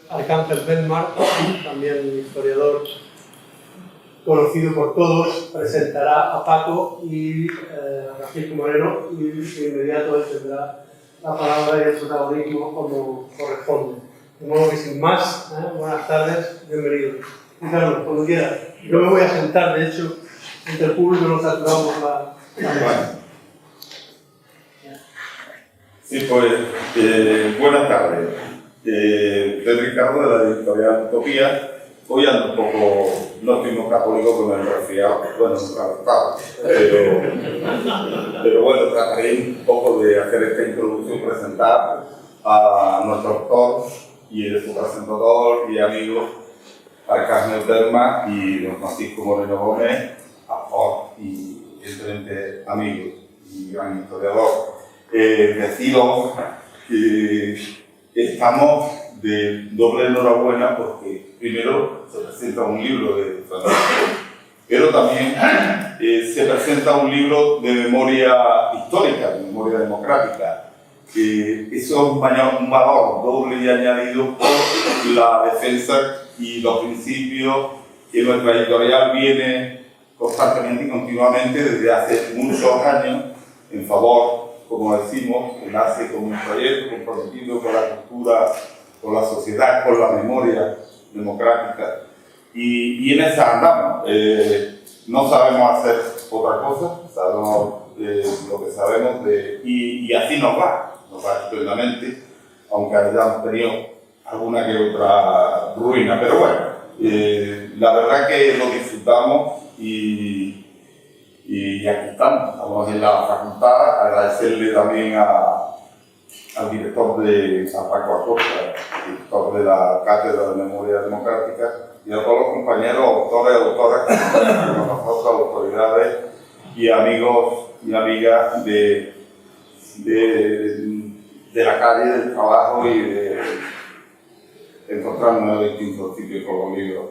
Arcángel Benmar, también historiador conocido por todos, presentará a Paco y Francisco Moreno, y de inmediato él tendrá la palabra y el protagonismo como corresponde. De modo que sin más, buenas tardes, bienvenidos. Carlos, cuando quieras. Yo me voy a sentar, de hecho, entre el público nos saludamos la mesa. Sí, pues, buenas tardes. Soy Ricardo de la editorial Utopía. Hoy ando un poco, no estoy muy católico con el resfriado, bueno, pero bueno, trataré un poco de hacer esta introducción, presentar a nuestro autor y su presentador y amigo Arcángel Benmar y don Francisco Moreno Gómez, autor y evidentemente amigo y gran historiador. Deciros que estamos de doble enhorabuena porque primero se presenta un libro de Francisco, pero también se presenta un libro de memoria histórica, de memoria democrática. Eso es un valor doble y añadido por la defensa y los principios que nuestra editorial viene constantemente y continuamente desde hace muchos años en favor, como decimos, que nace como un proyecto comprometido con la cultura, con la sociedad, con la memoria democrática. Y en esa andamos. No sabemos hacer otra cosa, sabemos lo que sabemos y así nos va estupendamente, aunque hayamos tenido alguna que otra ruina. Pero bueno, la verdad que lo disfrutamos y aquí estamos en la facultad. Agradecerle también al director a Paco Acosta, director de la Cátedra de Memoria Democrática, y a todos los compañeros, autores, autoras, con nosotros, autoridades y amigos y amigas de la calle, del trabajo y de encontrarnos en distintos sitios con los libros.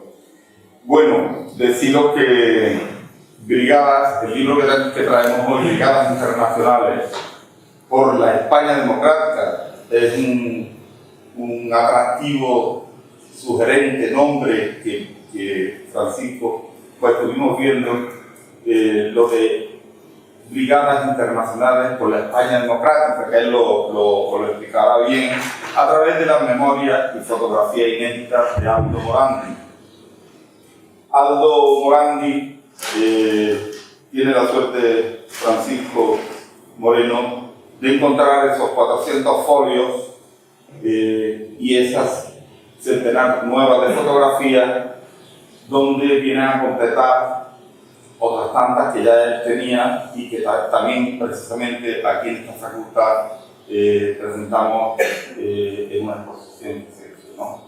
Bueno, deciros que Brigadas, el libro que traemos hoy, Brigadas Internacionales por la España Democrática, es un atractivo, sugerente nombre que Francisco, pues estuvimos viendo lo de Brigadas Internacionales por la España Democrática, que él lo explicará bien, a través de las memorias y fotografías inéditas de Aldo Morandi. Aldo Morandi tiene la suerte, Francisco Moreno, de encontrar esos 400 folios y esas centenares nuevas de fotografías, donde vienen a completar otras tantas que ya él tenía y que también precisamente aquí en esta facultad presentamos en una exposición que se hizo, ¿no?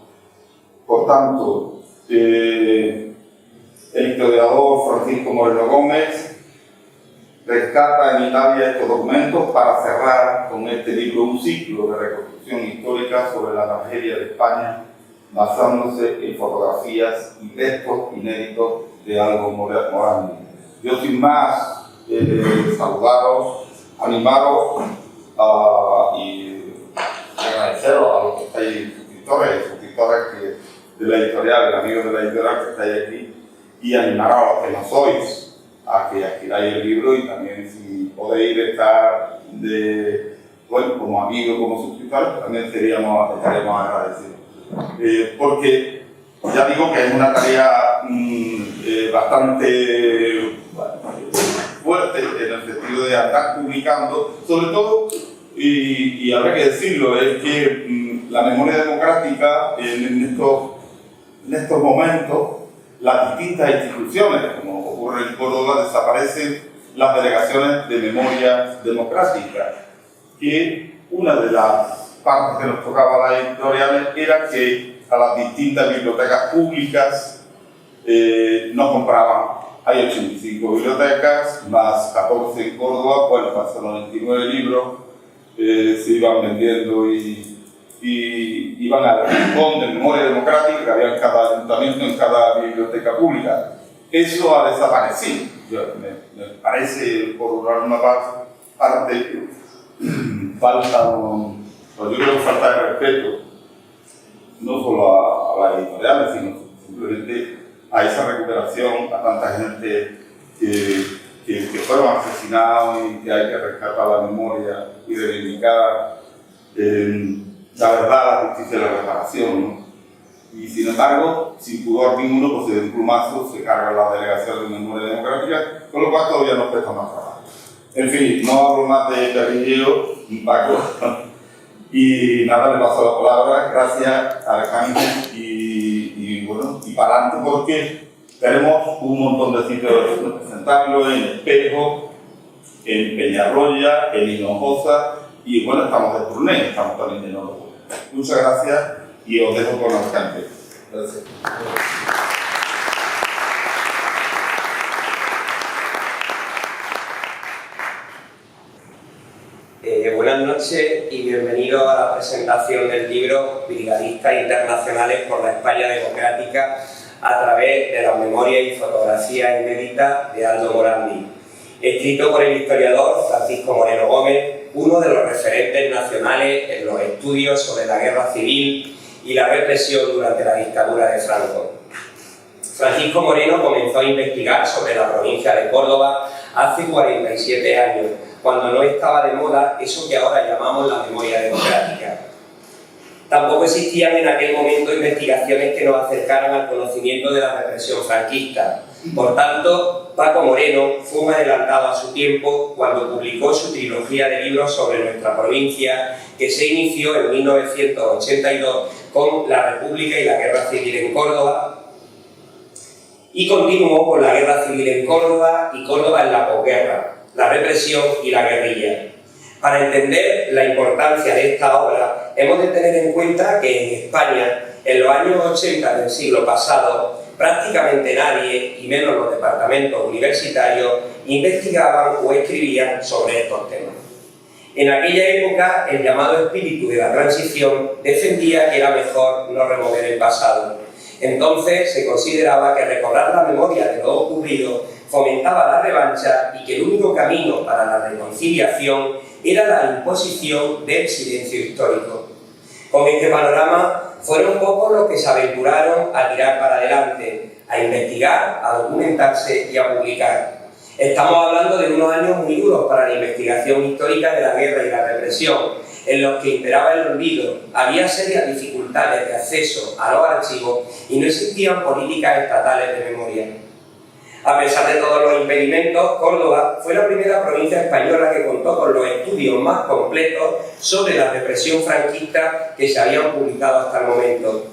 Por tanto, el historiador Francisco Moreno Gómez rescata en Italia estos documentos para cerrar con este libro un ciclo de reconstrucción histórica sobre la tragedia de España, basándose en fotografías y textos inéditos de Aldo Morandi. Yo sin más saludaros, animaros y agradeceros a los que estáis suscriptores de la editorial, amigos de la editorial que estáis aquí, y animar a los que no sois a que adquiráis el libro, y también si podéis estar como amigos, como suscriptores, también estaremos agradecidos. Porque ya digo que es una tarea bastante fuerte en el sentido de andar publicando, sobre todo, y habrá que decirlo, es que la memoria democrática en estos momentos, las distintas instituciones, como ocurre en Córdoba, desaparecen las delegaciones de memoria democrática, que una de las partes que nos tocaba a las editoriales era que a las distintas bibliotecas públicas no compraban. Hay 85 bibliotecas, más 14 en Córdoba, pues hasta 99 libros se iban vendiendo y iban al rincón de memoria democrática que había en cada ayuntamiento, en cada biblioteca pública. Eso ha desaparecido. Me parece, por una parte, falta yo creo que falta de respeto no solo a las editoriales, sino simplemente a esa recuperación, a tanta gente que fueron asesinados y que hay que rescatar la memoria y reivindicar la verdad, la justicia y la reparación, ¿no? Y sin embargo, sin pudor ninguno, pues de un plumazo se carga la delegación de memoria democrática, con lo cual todavía nos cuesta más trabajo. En fin, no hablo más de guerrillero, Paco. Y nada, le paso la palabra, gracias a Arcángel y bueno, y para adelante porque tenemos un montón de sitios de presentarlo en Espejo, en Peñarroya, en Hinojosa y bueno, estamos de turné, estamos también de nuevo. Muchas gracias y os dejo con Arcángel. Gracias. Buenas noches y bienvenidos a la presentación del libro Brigadistas Internacionales por la España Democrática a través de las memorias y fotografías inéditas de Aldo Morandi, escrito por el historiador Francisco Moreno Gómez, uno de los referentes nacionales en los estudios sobre la guerra civil y la represión durante la dictadura de Franco. Francisco Moreno comenzó a investigar sobre la provincia de Córdoba hace 47 años, cuando no estaba de moda eso que ahora llamamos la memoria democrática. Tampoco existían en aquel momento investigaciones que nos acercaran al conocimiento de la represión franquista. Por tanto, Paco Moreno fue un adelantado a su tiempo cuando publicó su trilogía de libros sobre nuestra provincia, que se inició en 1982 con La República y la Guerra Civil en Córdoba, y continuó con la Guerra Civil en Córdoba y Córdoba en la posguerra, la represión y la guerrilla. Para entender la importancia de esta obra, hemos de tener en cuenta que en España, en los años 80 del siglo pasado, prácticamente nadie, y menos los departamentos universitarios, investigaban o escribían sobre estos temas. En aquella época, el llamado espíritu de la transición defendía que era mejor no remover el pasado. Entonces se consideraba que recobrar la memoria de lo ocurrido fomentaba la revancha y que el único camino para la reconciliación era la imposición del silencio histórico. Con este panorama fueron pocos los que se aventuraron a tirar para adelante, a investigar, a documentarse y a publicar. Estamos hablando de unos años muy duros para la investigación histórica de la guerra y la represión, en los que imperaba el olvido, había serias dificultades de acceso a los archivos y no existían políticas estatales de memoria. A pesar de todos los impedimentos, Córdoba fue la primera provincia española que contó con los estudios más completos sobre la represión franquista que se habían publicado hasta el momento.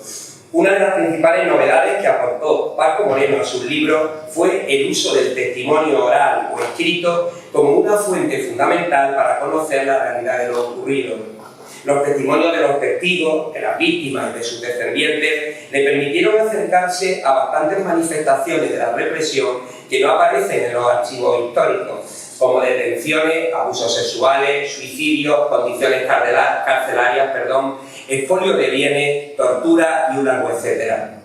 Una de las principales novedades que aportó Paco Moreno a sus libros fue el uso del testimonio oral o escrito como una fuente fundamental para conocer la realidad de lo ocurrido. Los testimonios de los testigos, de las víctimas y de sus descendientes le permitieron acercarse a bastantes manifestaciones de la represión que no aparecen en los archivos históricos, como detenciones, abusos sexuales, suicidios, condiciones carcelarias, expolio de bienes, tortura y un largo etcétera.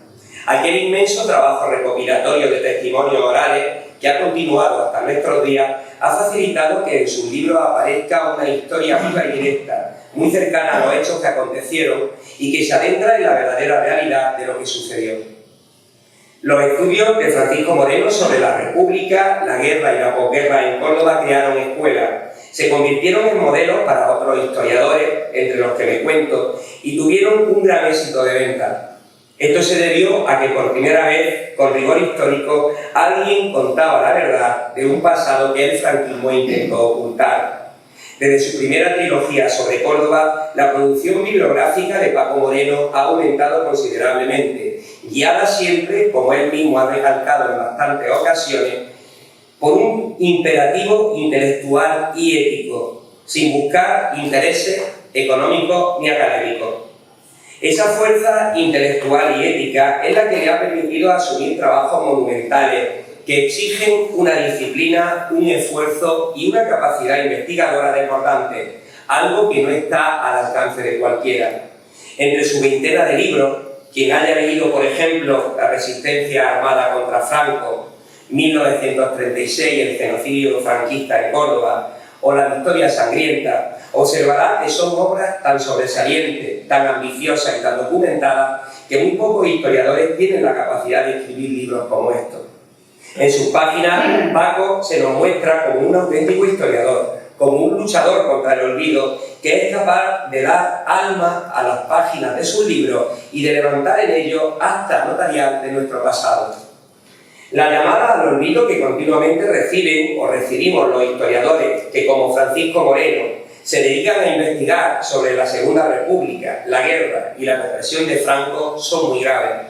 Aquel inmenso trabajo recopilatorio de testimonios orales que ha continuado hasta nuestros días ha facilitado que en sus libros aparezca una historia viva y directa, muy cercana a los hechos que acontecieron y que se adentra en la verdadera realidad de lo que sucedió. Los estudios de Francisco Moreno sobre la República, la guerra y la posguerra en Córdoba crearon escuelas, se convirtieron en modelos para otros historiadores, entre los que me cuento, y tuvieron un gran éxito de venta. Esto se debió a que por primera vez, con rigor histórico, alguien contaba la verdad de un pasado que el franquismo intentó ocultar. Desde su primera trilogía sobre Córdoba, la producción bibliográfica de Paco Moreno ha aumentado considerablemente, guiada siempre, como él mismo ha recalcado en bastantes ocasiones, por un imperativo intelectual y ético, sin buscar intereses económicos ni académicos. Esa fuerza intelectual y ética es la que le ha permitido asumir trabajos monumentales que exigen una disciplina, un esfuerzo y una capacidad investigadora desbordante, algo que no está al alcance de cualquiera. Entre su veintena de libros, quien haya leído, por ejemplo, La resistencia armada contra Franco, 1936, el genocidio franquista en Córdoba, o La victoria sangrienta, observará que son obras tan sobresalientes, tan ambiciosas y tan documentadas que muy pocos historiadores tienen la capacidad de escribir libros como estos. En sus páginas, Paco se nos muestra como un auténtico historiador, como un luchador contra el olvido que es capaz de dar alma a las páginas de sus libros y de levantar en ellos acta notarial de nuestro pasado. La llamada al olvido que continuamente reciben o recibimos los historiadores que, como Francisco Moreno, se dedican a investigar sobre la Segunda República, la guerra y la represión de Franco son muy graves.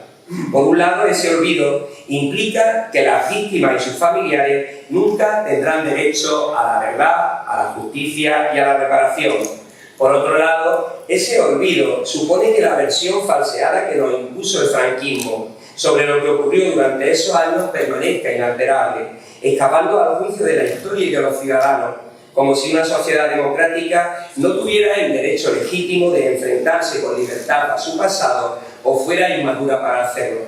Por un lado, ese olvido implica que las víctimas y sus familiares nunca tendrán derecho a la verdad, a la justicia y a la reparación. Por otro lado, ese olvido supone que la versión falseada que nos impuso el franquismo sobre lo que ocurrió durante esos años permanezca inalterable, escapando al juicio de la historia y de los ciudadanos, como si una sociedad democrática no tuviera el derecho legítimo de enfrentarse con libertad a su pasado o fuera inmadura para hacerlo.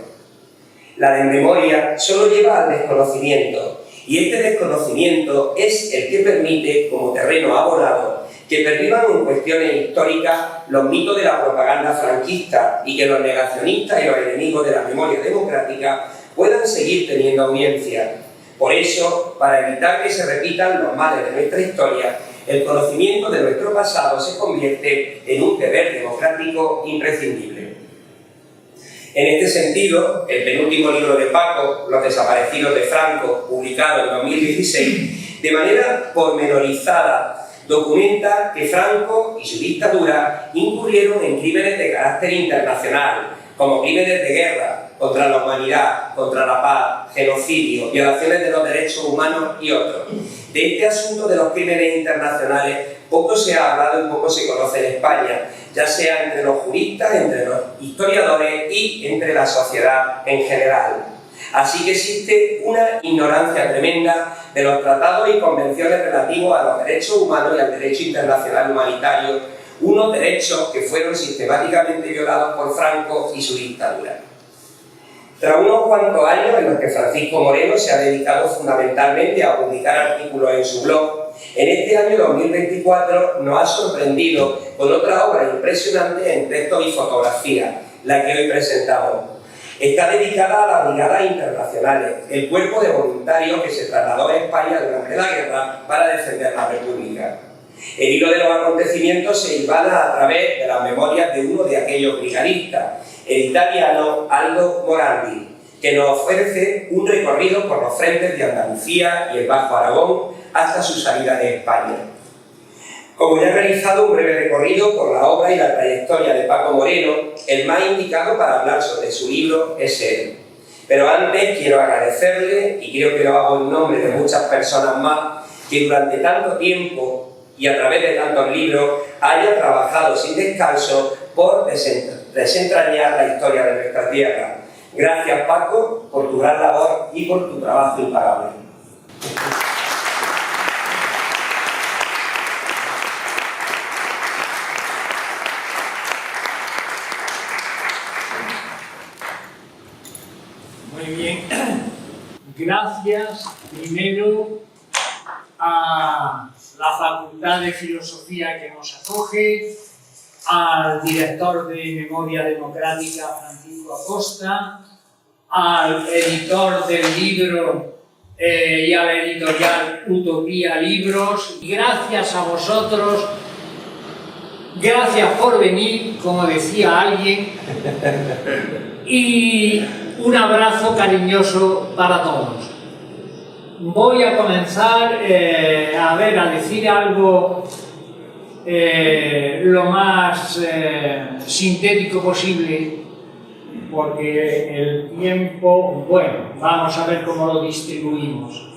La desmemoria solo lleva al desconocimiento, y este desconocimiento es el que permite, como terreno abonado, que pervivan en cuestiones históricas los mitos de la propaganda franquista y que los negacionistas y los enemigos de la memoria democrática puedan seguir teniendo audiencia. Por eso, para evitar que se repitan los males de nuestra historia, el conocimiento de nuestro pasado se convierte en un deber democrático imprescindible. En este sentido, el penúltimo libro de Paco, Los desaparecidos de Franco, publicado en 2016, de manera pormenorizada, documenta que Franco y su dictadura incurrieron en crímenes de carácter internacional, como crímenes de guerra contra la humanidad, contra la paz, genocidio, violaciones de los derechos humanos y otros. De este asunto de los crímenes internacionales poco se ha hablado y poco se conoce en España, ya sea entre los juristas, entre los historiadores y entre la sociedad en general. Así que existe una ignorancia tremenda de los tratados y convenciones relativos a los derechos humanos y al derecho internacional humanitario, unos derechos que fueron sistemáticamente violados por Franco y su dictadura. Tras unos cuantos años en los que Francisco Moreno se ha dedicado fundamentalmente a publicar artículos en su blog, en este año 2024 nos ha sorprendido con otra obra impresionante en textos y fotografías, la que hoy presentamos. Está dedicada a las brigadas internacionales, el cuerpo de voluntarios que se trasladó a España durante la guerra para defender la República. El hilo de los acontecimientos se hilvana a través de las memorias de uno de aquellos brigadistas, el italiano Aldo Morandi, que nos ofrece un recorrido por los frentes de Andalucía y el Bajo Aragón hasta su salida de España. Como ya he realizado un breve recorrido por la obra y la trayectoria de Paco Moreno, el más indicado para hablar sobre su libro es él. Pero antes quiero agradecerle, y creo que lo hago en nombre de muchas personas más, que durante tanto tiempo y a través de tantos libros haya trabajado sin descanso por desentrañar la historia de nuestra tierra. Gracias, Paco, por tu gran labor y por tu trabajo impagable. Muy bien. Gracias primero a la Facultad de Filosofía que nos acoge, al director de Memoria Democrática, Francisco Acosta, al editor del libro y a la editorial Utopía Libros. Gracias a vosotros, gracias por venir, como decía alguien, y un abrazo cariñoso para todos. Voy a comenzar a decir algo lo más sintético posible, porque el tiempo, bueno, vamos a ver cómo lo distribuimos.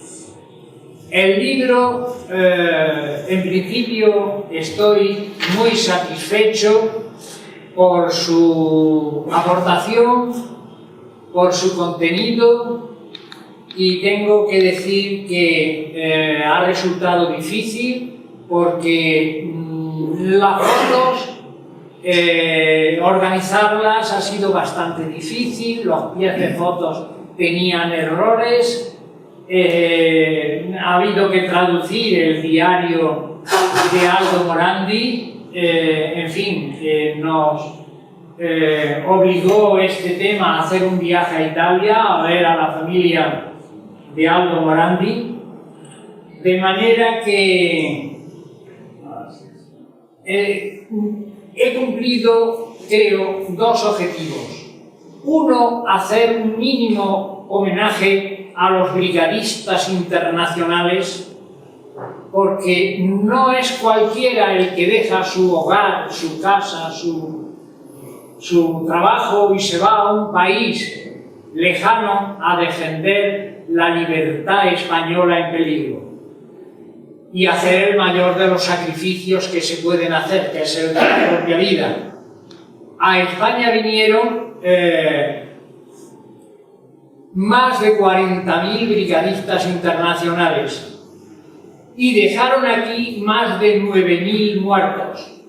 El libro, en principio, estoy muy satisfecho por su aportación, por su contenido, y tengo que decir que ha resultado difícil porque las fotos, organizarlas ha sido bastante difícil, los pies de fotos tenían errores ha habido que traducir el diario de Aldo Morandi, en fin, nos obligó este tema a hacer un viaje a Italia a ver a la familia de Aldo Morandi, de manera que he cumplido, creo, dos objetivos. Uno, hacer un mínimo homenaje a los brigadistas internacionales, porque no es cualquiera el que deja su hogar, su casa, su trabajo y se va a un país lejano a defender la libertad española en peligro y hacer el mayor de los sacrificios que se pueden hacer, que es el de la propia vida. A España vinieron más de 40.000 brigadistas internacionales y dejaron aquí más de 9.000 muertos.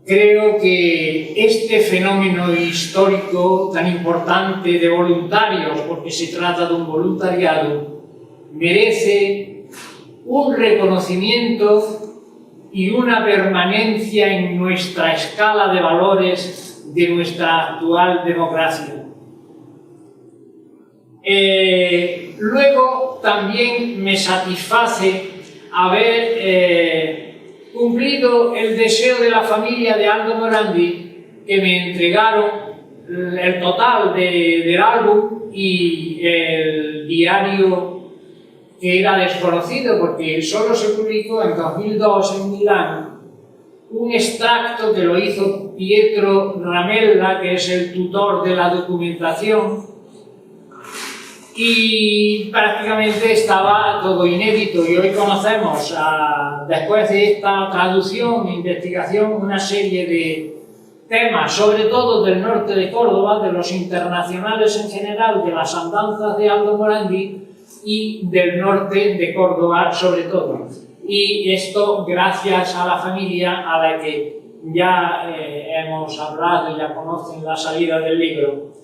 Creo que este fenómeno histórico tan importante de voluntarios, porque se trata de un voluntariado, merece un reconocimiento y una permanencia en nuestra escala de valores de nuestra actual democracia. Luego también me satisface haber cumplido el deseo de la familia de Aldo Morandi, que me entregaron el total del álbum y el diario, que era desconocido porque solo se publicó en 2002 en Milán, un extracto que lo hizo Pietro Ramella, que es el tutor de la documentación, y prácticamente estaba todo inédito. Y hoy conocemos, después de esta traducción e investigación, una serie de temas, sobre todo del norte de Córdoba, de los internacionales en general, de las andanzas de Aldo Morandi y del norte de Córdoba sobre todo. Y esto gracias a la familia a la que ya hemos hablado y ya conocen la salida del libro,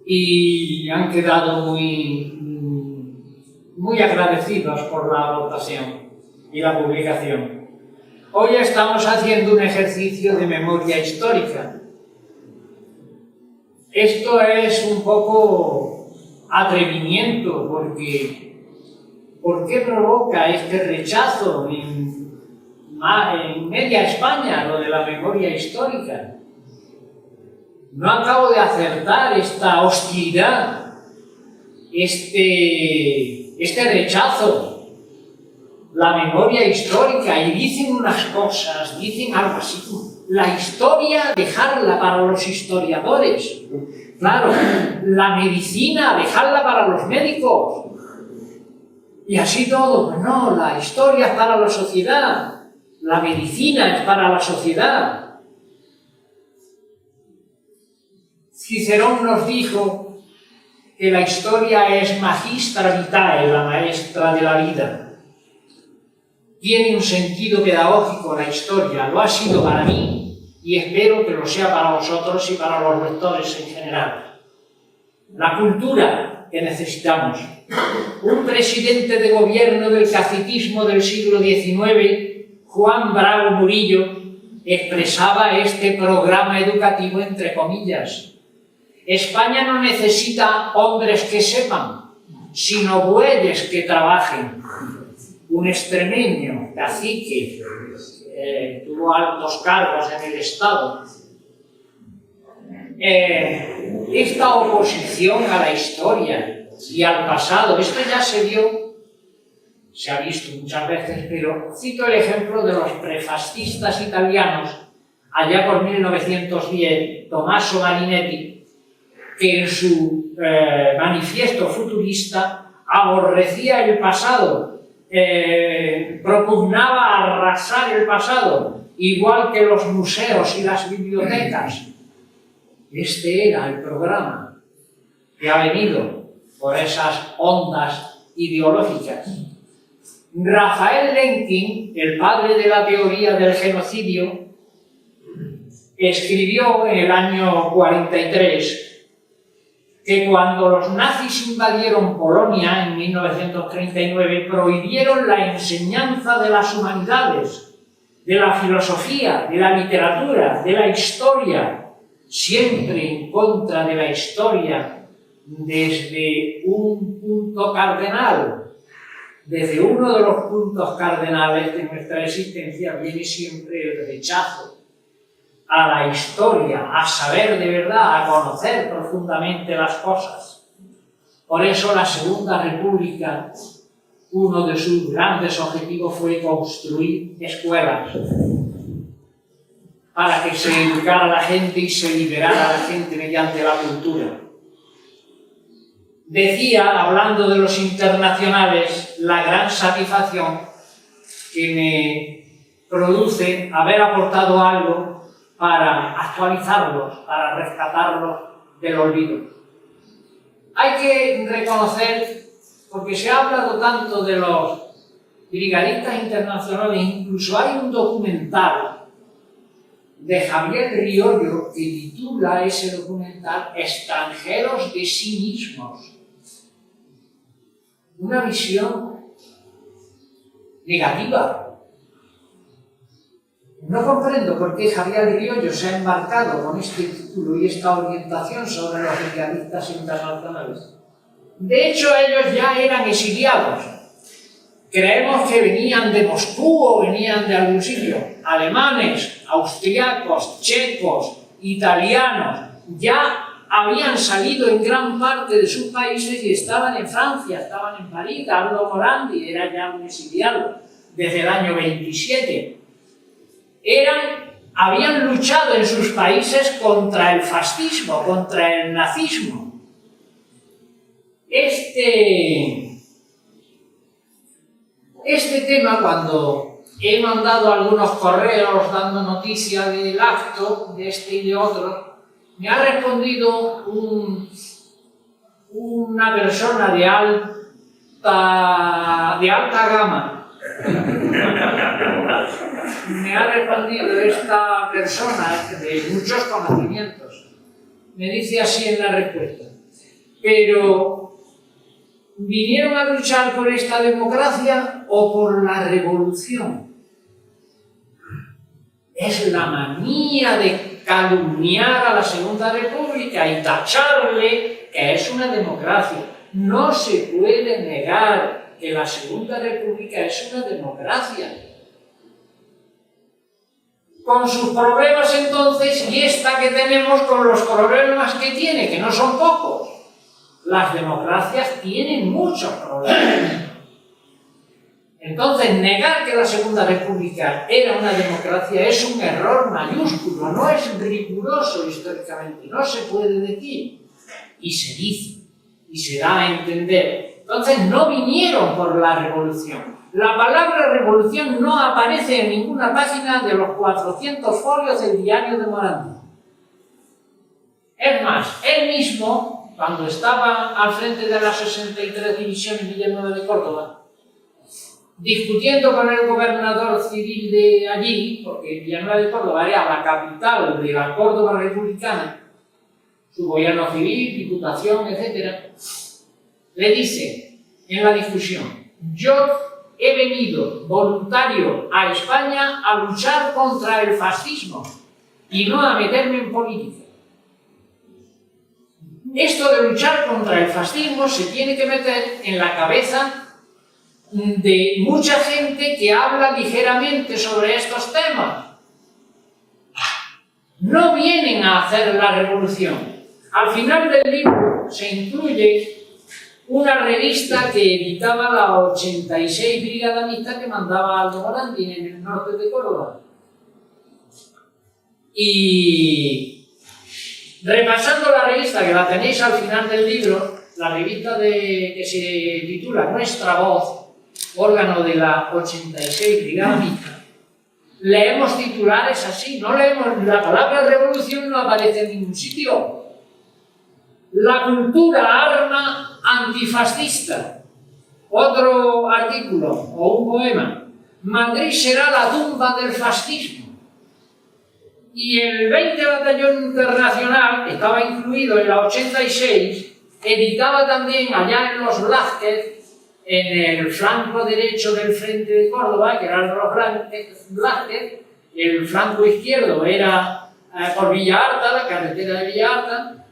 y han quedado muy agradecidos por la votación y la publicación. Hoy estamos haciendo un ejercicio de memoria histórica. Esto es un poco atrevimiento, porque ¿por qué provoca este rechazo en media España lo de la memoria histórica? No acabo de acertar esta hostilidad, este rechazo, la memoria histórica, y dicen unas cosas, dicen algo así como la historia dejarla para los historiadores, claro, la medicina dejarla para los médicos, y así todo. Pues no, la historia es para la sociedad, la medicina es para la sociedad. Cicerón nos dijo que la historia es magistra vitae, la maestra de la vida. Tiene un sentido pedagógico la historia, lo ha sido para mí y espero que lo sea para vosotros y para los lectores en general. La cultura que necesitamos. Un presidente de gobierno del caciquismo del siglo XIX, Juan Bravo Murillo, expresaba este programa educativo entre comillas. España no necesita hombres que sepan, sino bueyes que trabajen. Un extremeño, cacique, tuvo altos cargos en el Estado. Esta oposición a la historia y al pasado, esto ya se ha visto muchas veces, pero cito el ejemplo de los prefascistas italianos, allá por 1910, Tommaso Marinetti, que en su manifiesto futurista aborrecía el pasado, propugnaba arrasar el pasado, igual que los museos y las bibliotecas. Este era el programa que ha venido por esas ondas ideológicas. Rafael Lemkin, el padre de la teoría del genocidio, escribió en el año 43 que cuando los nazis invadieron Polonia en 1939 prohibieron la enseñanza de las humanidades, de la filosofía, de la literatura, de la historia, siempre en contra de la historia desde un punto cardenal. Desde uno de los puntos cardenales de nuestra existencia viene siempre el rechazo a la historia, a saber de verdad, a conocer profundamente las cosas. Por eso la Segunda República, uno de sus grandes objetivos fue construir escuelas para que se educara a la gente y se liberara a la gente mediante la cultura. Decía, hablando de los internacionales, la gran satisfacción que me produce haber aportado algo para actualizarlos, para rescatarlos del olvido. Hay que reconocer, porque se ha hablado tanto de los brigadistas internacionales, incluso hay un documental de Javier Riollo que titula ese documental Extranjeros de sí mismos. Una visión negativa. No comprendo por qué Javier Riollo se ha embarcado con este título y esta orientación sobre los brigadistas internacionales. De hecho, ellos ya eran exiliados. Creemos que venían de Moscú o venían de algún sitio. Alemanes, austriacos, checos, italianos, ya habían salido en gran parte de sus países y estaban en Francia, estaban en París. Aldo Morandi era ya un exiliado desde el año 27. Habían luchado en sus países contra el fascismo, contra el nazismo. Este tema, cuando he mandado algunos correos dando noticia del acto, de este y de otro, me ha respondido una persona de alta gama. Me ha respondido esta persona de muchos conocimientos. Me dice así en la respuesta: pero ¿vinieron a luchar por esta democracia o por la revolución? Es la manía de calumniar a la Segunda República y tacharle que es una democracia. No se puede negar que la Segunda República es una democracia. Con sus problemas entonces, y esta que tenemos con los problemas que tiene, que no son pocos. Las democracias tienen muchos problemas. Entonces, negar que la Segunda República era una democracia es un error mayúsculo, no es riguroso históricamente, no se puede decir. Y se dice, y se da a entender. Entonces, no vinieron por la revolución. La palabra revolución no aparece en ninguna página de los 400 folios del diario de Morandi. Es más, él mismo, cuando estaba al frente de las 63 divisiones Villanueva de Córdoba, discutiendo con el gobernador civil de allí, porque Villanueva de Córdoba era la capital de la Córdoba republicana, su gobierno civil, diputación, etc., le dice en la discusión: yo he venido voluntario a España a luchar contra el fascismo y no a meterme en política. Esto de luchar contra el fascismo se tiene que meter en la cabeza de mucha gente que habla ligeramente sobre estos temas. No vienen a hacer la revolución. Al final del libro se incluye una revista que editaba la 86 Brigada Mixta que mandaba Aldo Morandi en el norte de Córdoba. Y repasando la revista, que la tenéis al final del libro, la revista que se titula Nuestra Voz, órgano de la 86 Brigada Mixta, leemos titulares así, no leemos, la palabra revolución no aparece en ningún sitio. La cultura arma antifascista. Otro artículo o un poema: Madrid será la tumba del fascismo. Y el 20 Batallón Internacional, que estaba incluido en la 86, Editaba también allá en los Blázquez, en el flanco derecho del frente de Córdoba, que eran los Blázquez, el flanco izquierdo era por Villarta, la carretera de Villarta,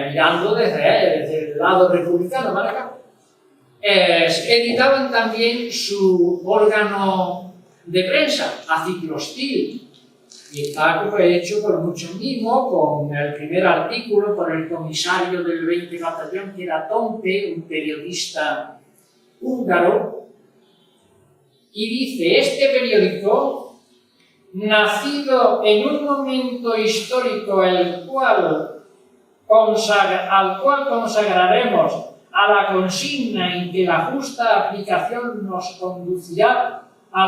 mirando desde el lado republicano para acá. Editaban también su órgano de prensa, Aciclostil, y está hecho por mucho mimo, con el primer artículo por el comisario del 20 Batallón, que era Tompe, un periodista húngaro, y dice: este periódico, nacido en un momento histórico al cual consagraremos a la consigna en que la justa aplicación nos conducirá a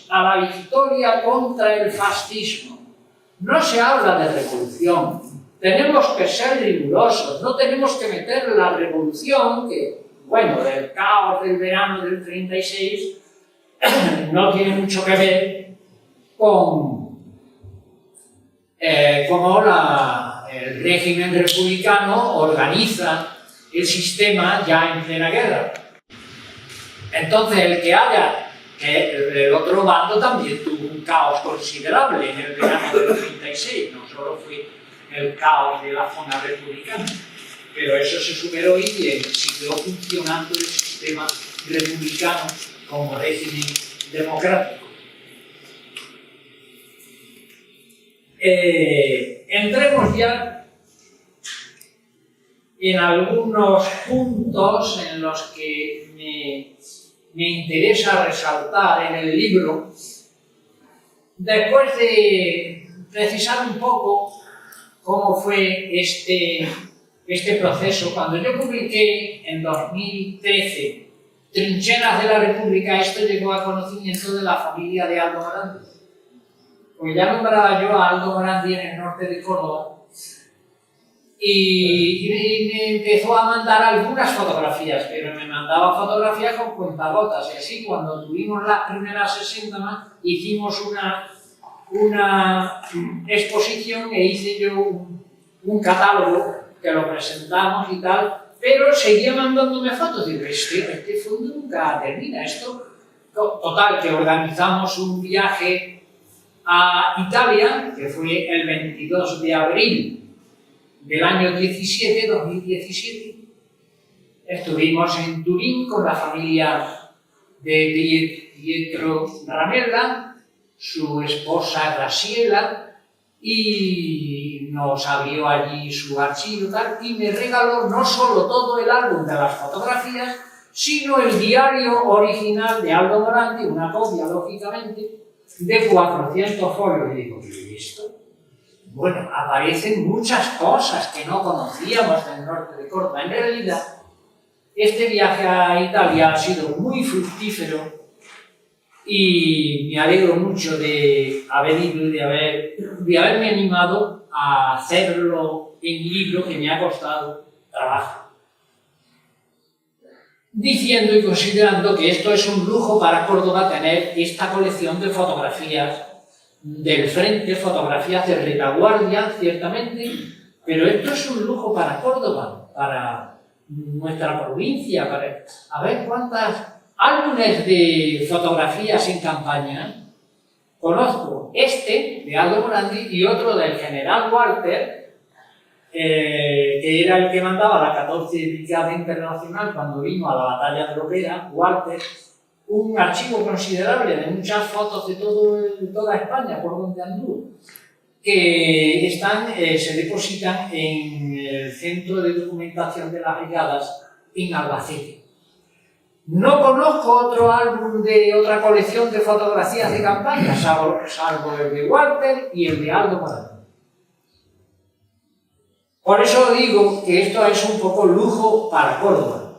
la victoria contra el fascismo. No se habla de revolución, tenemos que ser rigurosos, no tenemos que meter la revolución, que, bueno, del caos del verano del 36, no tiene mucho que ver con cómo el régimen republicano organiza el sistema ya en plena guerra. Entonces, el que haya el otro bando también tuvo un caos considerable en el verano del 36, no solo fue el caos de la zona republicana, pero eso se superó y siguió funcionando el sistema republicano como régimen democrático. Entremos ya en algunos puntos en los que me interesa resaltar en el libro, después de precisar un poco cómo fue este proceso. Cuando yo publiqué en 2013 Trincheras de la República, esto llegó a conocimiento de la familia de Aldo Morandi. Pues ya nombraba yo a Aldo Morandi en el norte de Córdoba, y me empezó a mandar algunas fotografías, pero me mandaba fotografías con cuentagotas, y así cuando tuvimos las primeras 60 más, hicimos una exposición e hice yo un catálogo que lo presentamos y tal, pero seguía mandándome fotos. Digo, este fondo nunca termina esto. Total, que organizamos un viaje a Italia, que fue el 22 de abril del año 2017. Estuvimos en Turín con la familia de Pietro Ramella, su esposa Graciela, y nos abrió allí su archivo y me regaló no solo todo el álbum de las fotografías, sino el diario original de Aldo Morandi, una copia, lógicamente, de 400 folios. Y digo, ¿qué es esto? Bueno, aparecen muchas cosas que no conocíamos del norte de Córdoba. En realidad, este viaje a Italia ha sido muy fructífero y me alegro mucho de haber ido y de haberme animado a hacerlo en libro, que me ha costado trabajo. Diciendo y considerando que esto es un lujo para Córdoba tener esta colección de fotografías del frente, fotografías de retaguardia, ciertamente, pero esto es un lujo para Córdoba, para nuestra provincia, para a ver cuántas álbumes de fotografías en campaña conozco. Este, de Aldo Morandi, y otro del general Walter, que era el que mandaba la 14 Brigada Internacional cuando vino a la batalla de Lopera. Walter, un archivo considerable de muchas fotos de toda España, por donde anduvo, que se depositan en el Centro de Documentación de las Brigadas en Albacete. No conozco otro álbum de otra colección de fotografías de campaña, salvo el de Walter y el de Aldo Morandi. Por eso digo que esto es un poco lujo para Córdoba.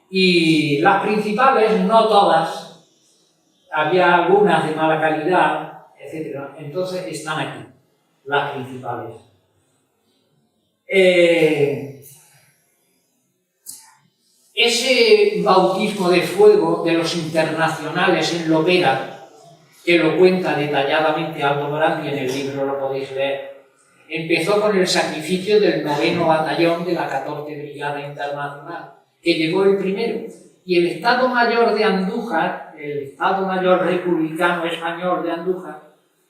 Y las principales, no todas, había algunas de mala calidad, etc. Entonces están aquí, las principales. Ese bautismo de fuego de los internacionales en Lopera, que lo cuenta detalladamente Aldo Morandi, en el libro lo podéis leer, empezó con el sacrificio del 9º Batallón de la 14 Brigada Internacional, que llegó el primero. Y el Estado Mayor de Andújar, el Estado Mayor Republicano Español de Andújar,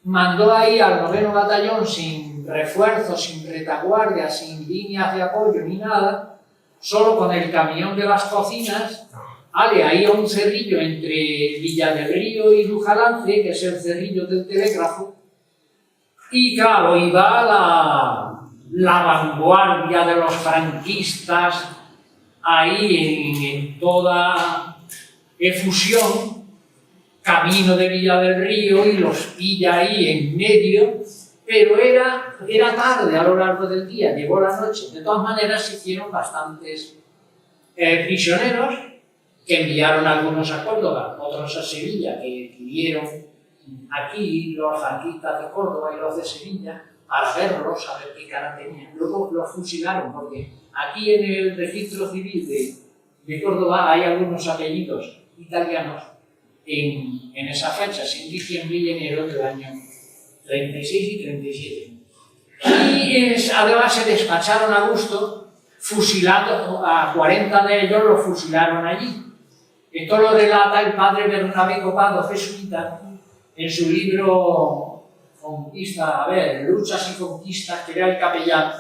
mandó ahí al 9º Batallón sin refuerzos, sin retaguardia, sin líneas de apoyo ni nada, solo con el camión de las cocinas, ahí a un cerrillo entre Villa del Río y Lujalance, que es el cerrillo del telégrafo, y claro, iba la vanguardia de los franquistas ahí en toda efusión, camino de Villa del Río, y los pilla ahí en medio, pero era tarde a lo largo del día, llegó la noche. De todas maneras se hicieron bastantes prisioneros, que enviaron algunos a Córdoba, otros a Sevilla, que tuvieron aquí los franquistas de Córdoba y los de Sevilla, para verlos, a ver qué cara tenían. Luego los fusilaron, porque aquí en el registro civil de Córdoba hay algunos apellidos italianos en esas fechas, en diciembre y enero del año 36 y 37. Y además se despacharon a gusto, fusilando a 40 de ellos, los fusilaron allí. Esto lo relata el padre Bernabé Copado, jesuita, en su libro Luchas y Conquistas, que era el capellán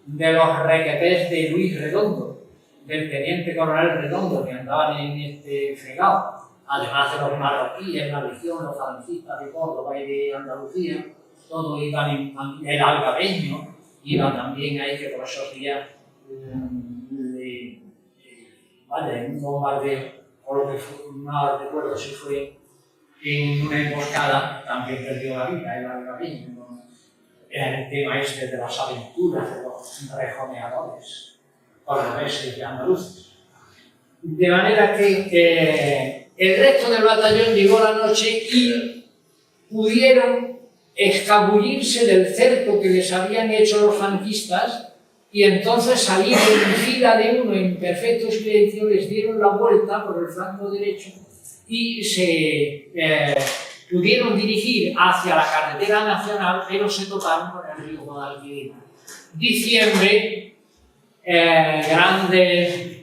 de los requetés de Luis Redondo, del teniente coronel Redondo, que andaban en este fregado, además de los marroquíes, la legión, los franquistas de Córdoba y de Andalucía, todos iban el algabeño, iba también ahí, que por esos días un bombardeo, o lo que fue, no recuerdo si fue en una emboscada, también perdió la vida el algabeño, ¿no? Era el tema este de las aventuras de los rejoneadores cordobeses y andaluces. De manera que el resto del batallón llegó la noche y pudieron escabullirse del cerco que les habían hecho los franquistas, y entonces salieron en fila de uno en perfecto silencio, les dieron la vuelta por el flanco derecho y se pudieron dirigir hacia la carretera nacional, pero se toparon con el río Guadalquivir. Diciembre, grandes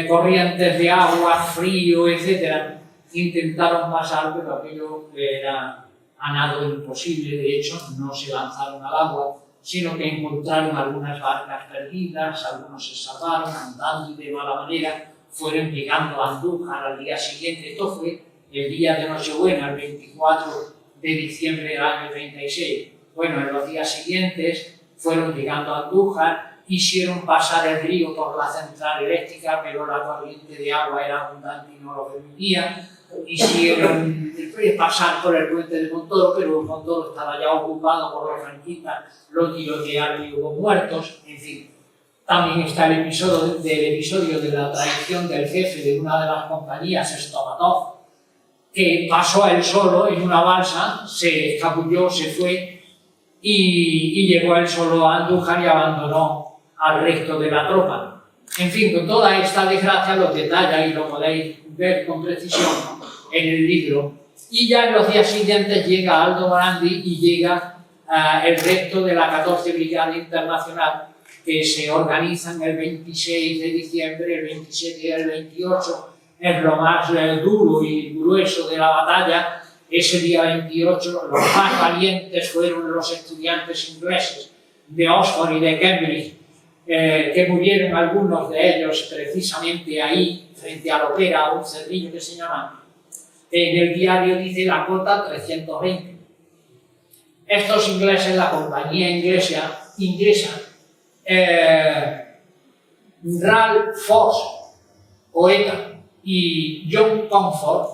corrientes de agua, frío, etc. Intentaron pasar, pero aquello era a nado imposible. De hecho, no se lanzaron al agua, sino que encontraron algunas barcas perdidas, algunos se salvaron andando y de mala manera, fueron llegando a Andújar al día siguiente. Esto fue el día de Nochebuena, el 24 de diciembre del año 36. Bueno, en los días siguientes fueron llegando a Andújar, quisieron pasar el río por la central eléctrica, pero la corriente de agua era abundante y no lo permitía. Quisieron pasar por el puente de Montoro, pero Montoro estaba ya ocupado por los franquistas, lo tirotearon y hubo muertos, en fin. También está el episodio de la traición del jefe de una de las compañías, Stomatov, que pasó a él solo en una balsa, se escabulló, se fue y llegó él solo a Andújar y abandonó al resto de la tropa. En fin, con toda esta desgracia lo detalla y lo podéis ver con precisión en el libro. Y ya en los días siguientes llega Aldo Morandi y llega el resto de la 14 Brigada Internacional, que se organizan el 26 de diciembre, el 27 y el 28, es lo más duro y grueso de la batalla. Ese día 28 los más valientes fueron los estudiantes ingleses de Oxford y de Cambridge, que murieron algunos de ellos precisamente ahí, frente a Lopera, un cerrillo que se llama, en el diario dice la cota 320. Estos ingleses, la compañía inglesa Ralph Foss, poeta, y John Comfort,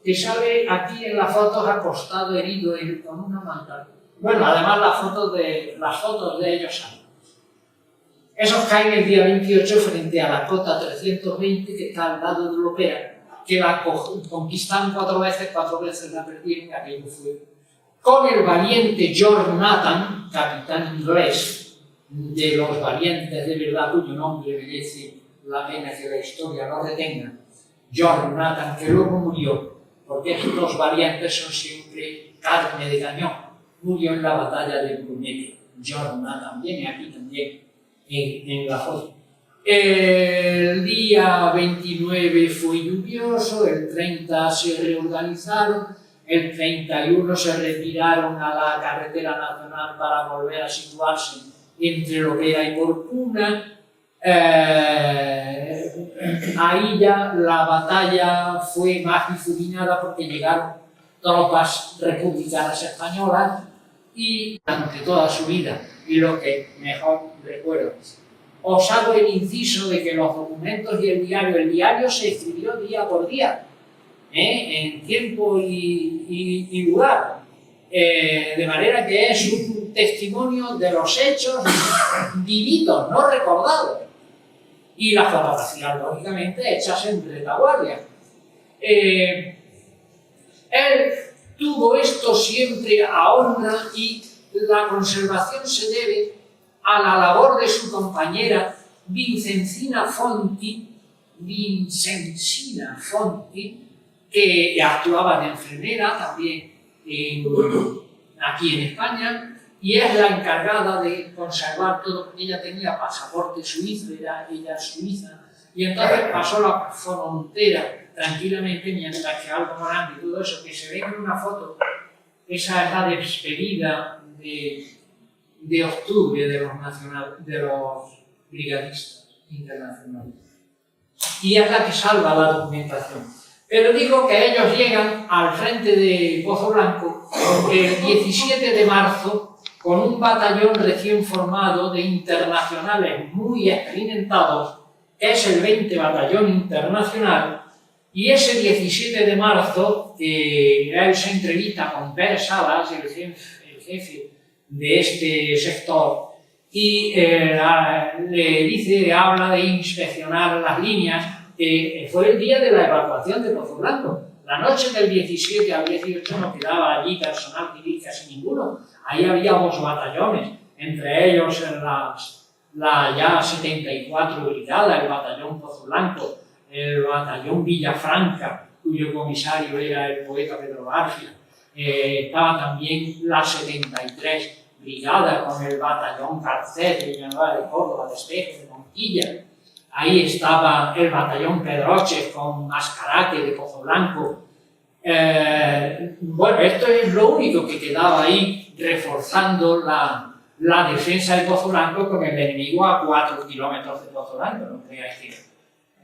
que sale aquí en las fotos acostado, herido con una manta. Bueno, además las fotos de ellos salen. Esos caen el día 28 frente a la cota 320, que está al lado de Lopera, que la conquistaron 4 veces la perdieron, aquello fue. Con el valiente George Nathan, capitán inglés, de los valientes de verdad, cuyo nombre merece la pena que la historia lo retenga, George Nathan, que luego murió, porque estos valientes son siempre carne de cañón, murió en la batalla de Brunete. Jorma también, y aquí también en la foto. El día 29 fue lluvioso, el 30 se reorganizaron, el 31 se retiraron a la carretera nacional para volver a situarse entre lo que era Iporcuna. Ahí ya la batalla fue más difuminada porque llegaron tropas republicanas españolas y durante toda su vida, y lo que mejor recuerdo. Os hago el inciso de que los documentos y el diario se escribió día por día, en tiempo y lugar, de manera que es un testimonio de los hechos vividos, no recordados, y las fotografías, lógicamente, hechas en retaguardia. Él tuvo esto siempre a honra y la conservación se debe a la labor de su compañera Vincenzina Fonti, que actuaba de enfermera también aquí en España, y es la encargada de conservar todo, porque ella tenía pasaporte suizo, era ella suiza, y entonces pasó la frontera tranquilamente, mientras que Aldo Morandi y todo eso, que se ve en una foto, esa es la despedida de octubre de los brigadistas internacionales. Y es la que salva la documentación. Pero digo que ellos llegan al frente de Pozo Blanco el 17 de marzo con un batallón recién formado de internacionales muy experimentados, que es el 20 Batallón Internacional, y ese 17 de marzo él se entrevista con Pérez Salas, el jefe de este sector, y le habla de inspeccionar las líneas. Fue el día de la evacuación de Pozo Blanco. La noche del 17 al 18 no quedaba allí personal civil casi ninguno. Ahí había 2 batallones, entre ellos la ya 74 Brigada, el batallón Pozo Blanco, el batallón Villafranca, cuyo comisario era el poeta Pedro García. Estaba también la 73 Brigada con el batallón Garcés de Villanueva de Córdoba, de Espejo, de Montilla. Ahí estaba el batallón Pedroches con Mascaraque de Pozo Blanco. Bueno, esto es lo único que quedaba ahí, reforzando la defensa de Pozo Blanco con el enemigo a 4 kilómetros de Pozo Blanco. No creáis que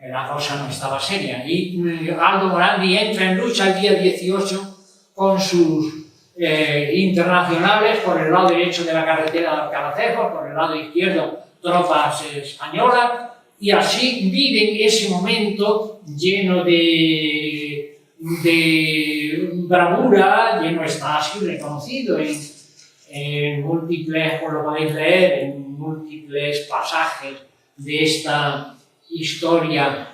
la cosa no estaba seria. Y Aldo Morandi entra en lucha el día 18 con sus internacionales por el lado derecho de la carretera de Alcalacejos, por el lado izquierdo tropas españolas, y así viven ese momento lleno de bravura, lleno está así reconocido en múltiples, como lo podéis leer, en múltiples pasajes de esta historia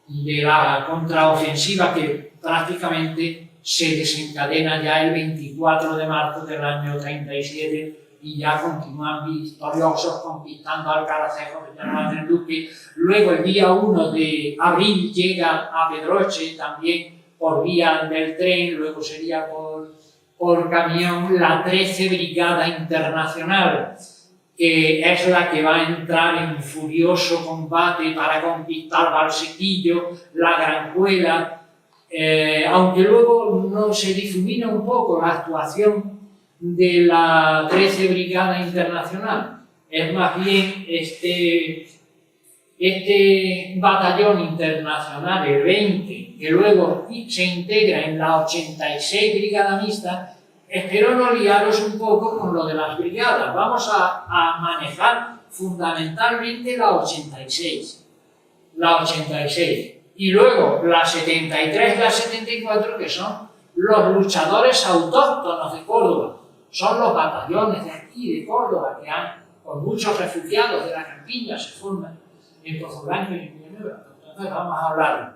de la contraofensiva que prácticamente se desencadena ya el 24 de marzo del año 37 y ya continúan victoriosos conquistando Alcalacejos, Villanueva del Duque. Luego el día 1 de abril llega a Pedroche también por vía del tren, luego sería por camión la 13 Brigada Internacional, que es la que va a entrar en furioso combate para conquistar Valsequillo, la Granjuela, aunque luego no se difumina un poco la actuación de la 13 Brigada Internacional. Es más bien este batallón internacional, el 20, que luego se integra en la 86 Brigada Mixta. Espero no liaros un poco con lo de las brigadas. Vamos a manejar fundamentalmente la 86. La 86. Y luego la 73 y la 74, que son los luchadores autóctonos de Córdoba. Son los batallones de aquí, de Córdoba, que con muchos refugiados de la campiña se forman en Pozo Blanco y en Villanueva. Entonces vamos a hablar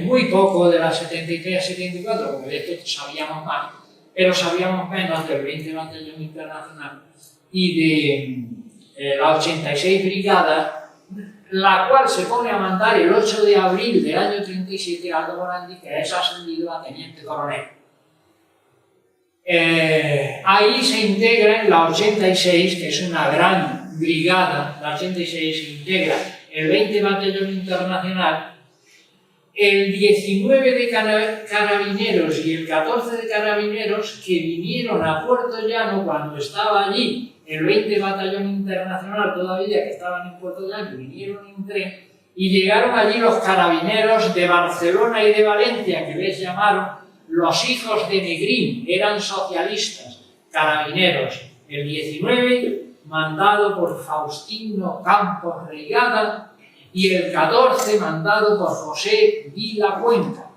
muy poco de la 73 a 74, porque de esto sabíamos más, pero sabíamos menos del 20 Batallón Internacional y de la 86 Brigada, la cual se pone a mandar el 8 de abril del año 37 Aldo Morandi, que es ascendido a teniente coronel. Ahí se integra en la 86, que es una gran brigada. La 86 se integra el 20 Batallón Internacional, el 19 de Carabineros y el 14 de Carabineros, que vinieron a Puerto Llano cuando estaba allí el 20 Batallón Internacional, todavía que estaban en Puerto Llano, vinieron en tren y llegaron allí los carabineros de Barcelona y de Valencia, que les llamaron los hijos de Negrín, eran socialistas, carabineros. El 19, mandado por Faustino Campos Reigada, y el 14, mandado por José Vila Cuenca.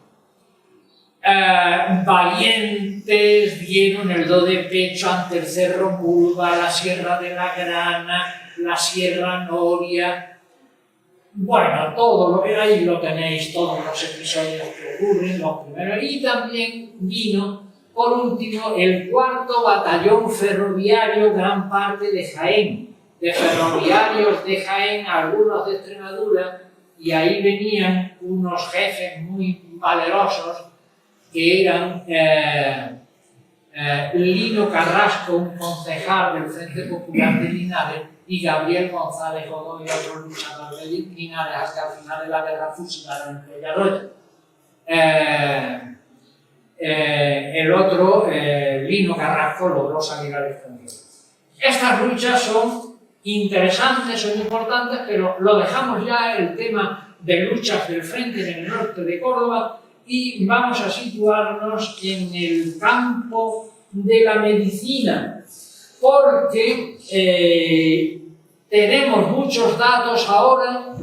Valientes, dieron el do de pecho ante el Cerro Mulva, la Sierra de la Grana, la Sierra Noria. Bueno, todo lo que ahí lo tenéis, todos los episodios que ocurren, los primeros. Y también vino, por último, el 4º Batallón Ferroviario, gran parte de Jaén, de ferroviarios de Jaén, algunos de Extremadura, y ahí venían unos jefes muy valerosos que eran Lino Carrasco, un concejal del Frente Popular de Linares, y Gabriel González Godoy, otro luchador de Linares, hasta el final de la guerra fusilaron en Peñarroya. El otro, Lino Carrasco, logró salir al extranjero. Estas luchas son interesantes, son importantes, pero lo dejamos ya, el tema de luchas del frente en el norte de Córdoba, y vamos a situarnos en el campo de la medicina, porque tenemos muchos datos ahora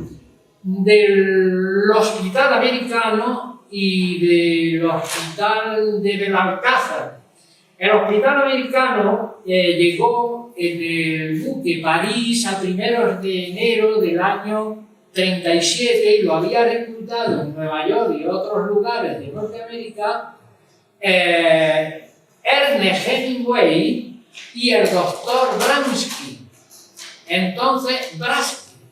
del Hospital Americano y del Hospital de Belalcázar. El Hospital Americano llegó en el buque París a primeros de enero del año 37 y lo había reclutado en Nueva York y otros lugares de Norteamérica Ernest Hemingway y el doctor Bransky. Entonces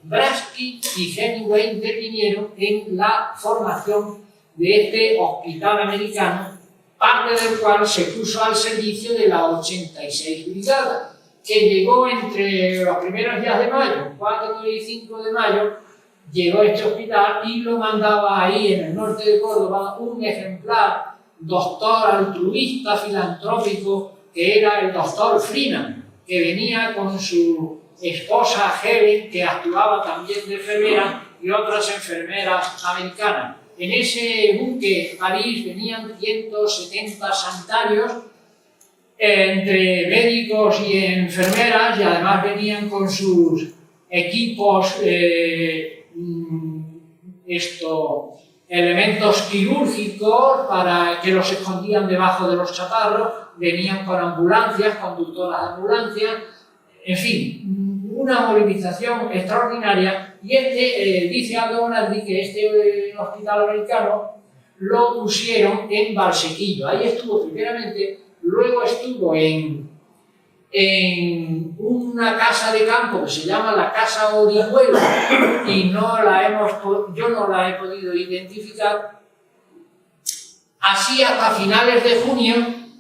Bransky y Hemingway intervinieron en la formación de este Hospital Americano, parte del cual se puso al servicio de la 86 Brigada, que llegó entre los primeros días de mayo, 4 y 5 de mayo, llegó este hospital y lo mandaba ahí en el norte de Córdoba un ejemplar doctor altruista, filantrópico, que era el doctor Freeman, que venía con su esposa Helen, que actuaba también de enfermera, y otras enfermeras americanas. En ese buque París venían 170 sanitarios, entre médicos y enfermeras, y además venían con sus equipos, elementos quirúrgicos para que los escondían debajo de los chatarros, venían con ambulancias, conductoras de ambulancias, en fin, una movilización extraordinaria. Y dice Aldo Bonaldi que este hospital americano lo pusieron en Valsequillo. Ahí estuvo primeramente, luego estuvo en una casa de campo que se llama la Casa Orihuela y yo no la he podido identificar, así hasta finales de junio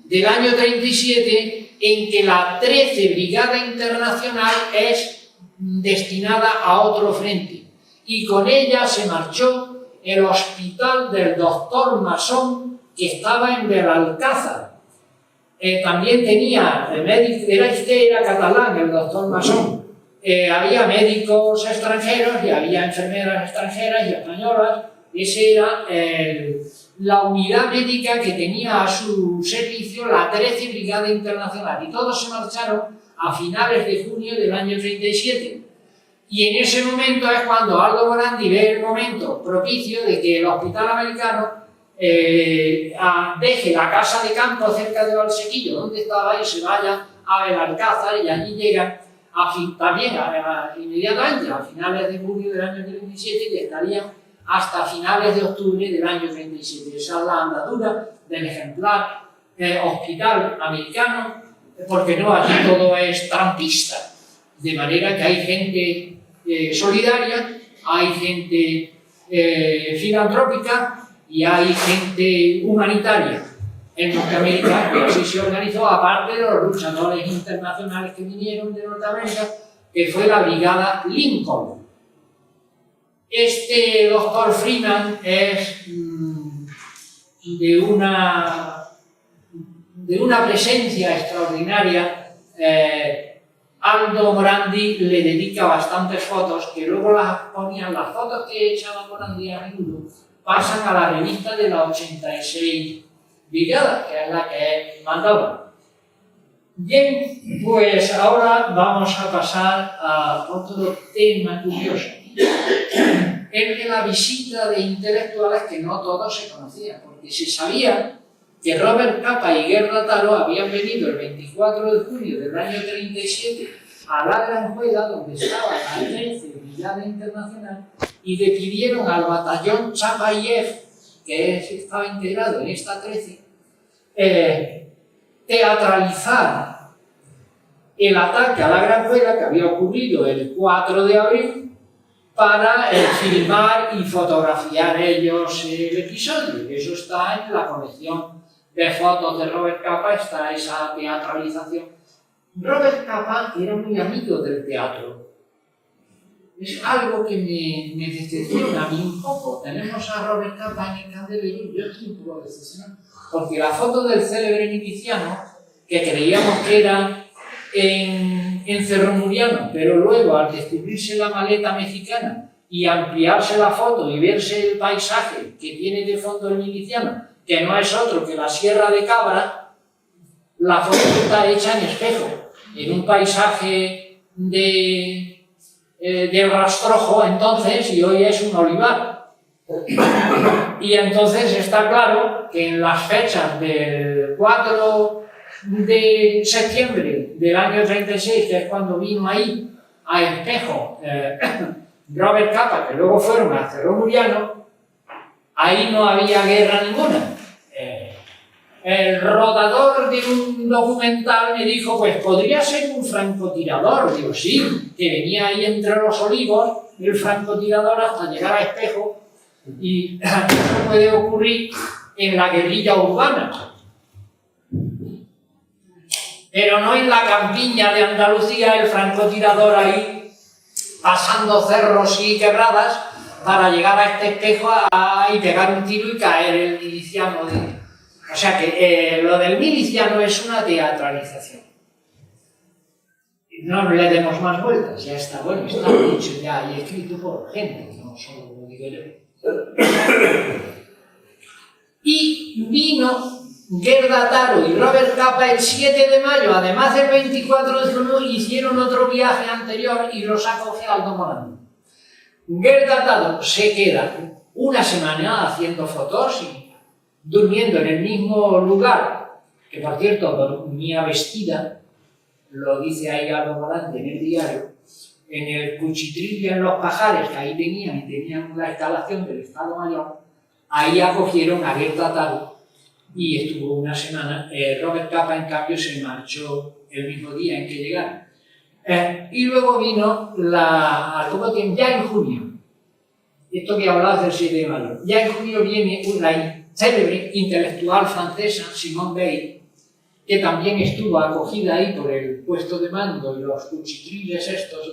del año 37, en que la 13 Brigada Internacional es destinada a otro frente, y con ella se marchó el hospital del doctor Masón, que estaba en Belalcázar. También tenía era catalán el doctor Masón. Había médicos extranjeros y había enfermeras extranjeras y españolas. Esa era la unidad médica que tenía a su servicio la 13 Brigada Internacional, y todos se marcharon a finales de junio del año 37. Y en ese momento es cuando Aldo Bonaldi ve el momento propicio de que el hospital americano deje la casa de campo cerca de Valsequillo, donde estaba, y se vaya a Belalcázar, y allí llegan inmediatamente a finales de junio del año 37 y estarían hasta finales de octubre del año 37. Esa es la andadura del ejemplar hospital americano, porque no, aquí todo es trampista, de manera que hay gente solidaria, hay gente filantrópica y hay gente humanitaria. en Norteamérica, y así se organizó, aparte de los luchadores internacionales que vinieron de Norteamérica, que fue la Brigada Lincoln. Este doctor Freeman es de una presencia extraordinaria. Aldo Morandi le dedica bastantes fotos, que luego las ponían, las fotos que echaba Morandi a menudo, pasan a la revista de la 86 Brigada, que es la que él mandaba. Bien, pues ahora vamos a pasar a otro tema curioso. Es de la visita de intelectuales que no todos se conocían, porque se sabía que Robert Capa y Gerda Taro habían venido el 24 de julio del año 37 a la Granjuela, donde estaba la 13 Brigada Internacional, y le pidieron al batallón Chapayev, que estaba integrado en esta 13, teatralizar el ataque a la Granjuela que había ocurrido el 4 de abril para filmar y fotografiar ellos el episodio. Eso está en la colección de fotos de Robert Capa, está esa teatralización. Robert Capa era muy amigo del teatro. Es algo que me decepciona a mí un poco. Tenemos a Robert Capa en el Candelero, yo estoy un poco decepcionado, porque la foto del célebre miliciano, que creíamos que era en Cerro Muriano, pero luego al descubrirse la maleta mexicana y ampliarse la foto y verse el paisaje que tiene de fondo el miliciano, que no es otro que la Sierra de Cabra, la foto está hecha en espejo, en un paisaje de rastrojo entonces, y hoy es un olivar. Y entonces está claro que en las fechas del 4 de septiembre del año 36, que es cuando vino ahí a Espejo Robert Capa, que luego fueron a Cerro Muriano, ahí no había guerra ninguna. El rodador de un documental me dijo, pues podría ser un francotirador. Digo, sí, que venía ahí entre los olivos, el francotirador hasta llegar a Espejo, y eso puede ocurrir en la guerrilla urbana, pero no en la campiña de Andalucía, el francotirador ahí pasando cerros y quebradas para llegar a este Espejo y pegar un tiro y caer el miliciano. O sea que lo del miliciano es una teatralización. No le demos más vueltas, ya está bueno, está dicho ya y escrito por gente, no solo lo digo yo. Y vino Gerda Taro y Robert Capa el 7 de mayo, además del 24 de junio, hicieron otro viaje anterior y los acoge Aldo Morandi. Gerda Taro se queda una semana haciendo fotos y durmiendo en el mismo lugar, que por cierto dormía vestida, lo dice ahí Aldo Morandi en el diario, en el Cuchitril y en los Pajares, que ahí tenían la instalación del Estado Mayor. Ahí acogieron a Gerda Taro y estuvo una semana. Robert Capa, en cambio, se marchó el mismo día en que llegaron. Y luego vino, al poco tiempo, ya en junio, esto que hablaba del 7 de mayo, ya en junio viene una célebre intelectual francesa, Simone Weil, que también estuvo acogida ahí por el puesto de mando y los cuchitriles estos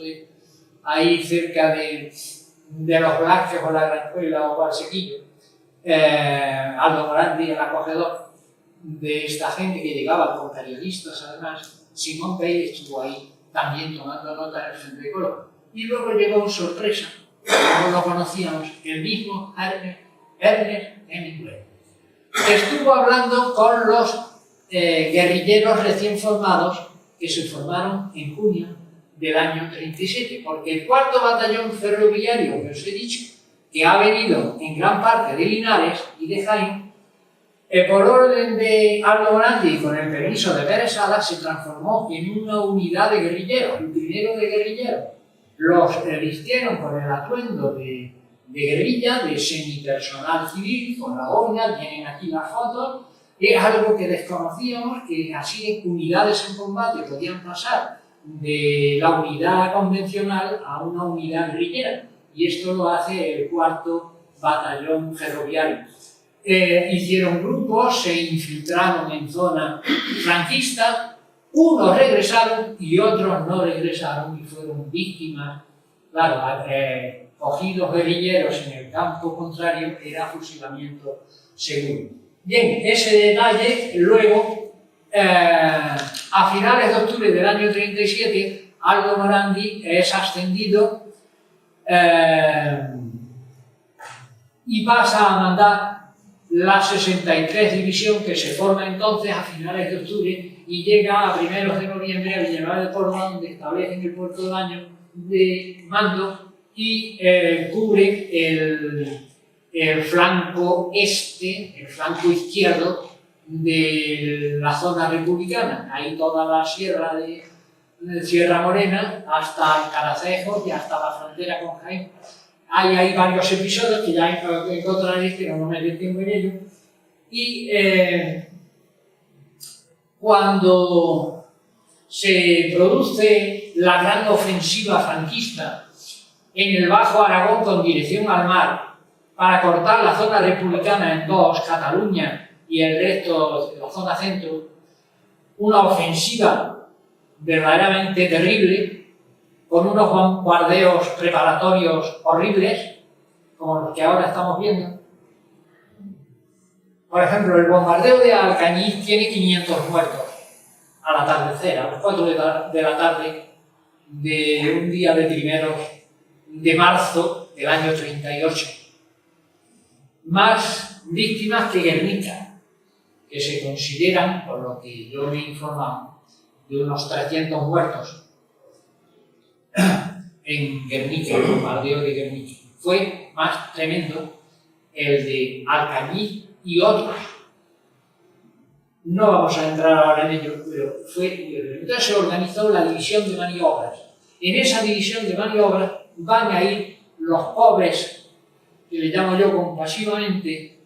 ahí cerca de los Blanques o la Granjuela o Valsequillo. Aldo Morandi, el acogedor de esta gente que llegaba con periodistas, además. Simone Weil estuvo ahí también tomando nota en el Centro de Colo. Y luego llegó sorpresa, no lo conocíamos, el mismo Ernest Hemingway. Estuvo hablando con los guerrilleros recién formados que se formaron en junio del año 37, porque el 4º batallón ferroviario, que os he dicho, que ha venido en gran parte de Linares y de Jaén, por orden de Aldo Morandi y con el permiso de Pérez Salas, se transformó en una unidad de guerrilleros, el primero de guerrilleros. Los vistieron con el atuendo de guerrilla, de semipersonal civil, con la boina, tienen aquí las fotos. Es algo que desconocíamos, que así unidades en combate podían pasar de la unidad convencional a una unidad guerrillera, y esto lo hace el 4º batallón ferroviario. hicieron grupos, se infiltraron en zona franquista, unos regresaron y otros no regresaron y fueron víctimas. Claro, cogidos guerrilleros en el campo contrario era fusilamiento seguro. Bien, ese detalle luego, a finales de octubre del año 37, Aldo Morandi es ascendido y pasa a mandar la 63 División, que se forma entonces a finales de octubre y llega a primeros de noviembre a Villanueva de Córdoba, donde establecen el puerto de mando y cubre el flanco este, el flanco izquierdo de la zona republicana, ahí toda la sierra de Sierra Morena hasta Caracejo y hasta la frontera con Jaén. Hay varios episodios que ya encontraréis, pero no me detengo en ello. Y cuando se produce la gran ofensiva franquista en el Bajo Aragón con dirección al mar para cortar la zona republicana en dos, Cataluña y el resto de la zona centro, una ofensiva verdaderamente terrible, con unos bombardeos preparatorios horribles, como los que ahora estamos viendo. Por ejemplo, el bombardeo de Alcañiz tiene 500 muertos al atardecer, a las 4 de la tarde de un día de primeros de marzo del año 38. Más víctimas que Guernica, que se consideran, por lo que yo me he informado, de unos 300 muertos en Guernica, el bombardeo de Guernica. Fue más tremendo el de Alcañiz y otros. No vamos a entrar ahora en ello, pero fue... Entonces se organizó la división de maniobras. En esa división de maniobras van a ir los pobres, que le llamo yo compasivamente,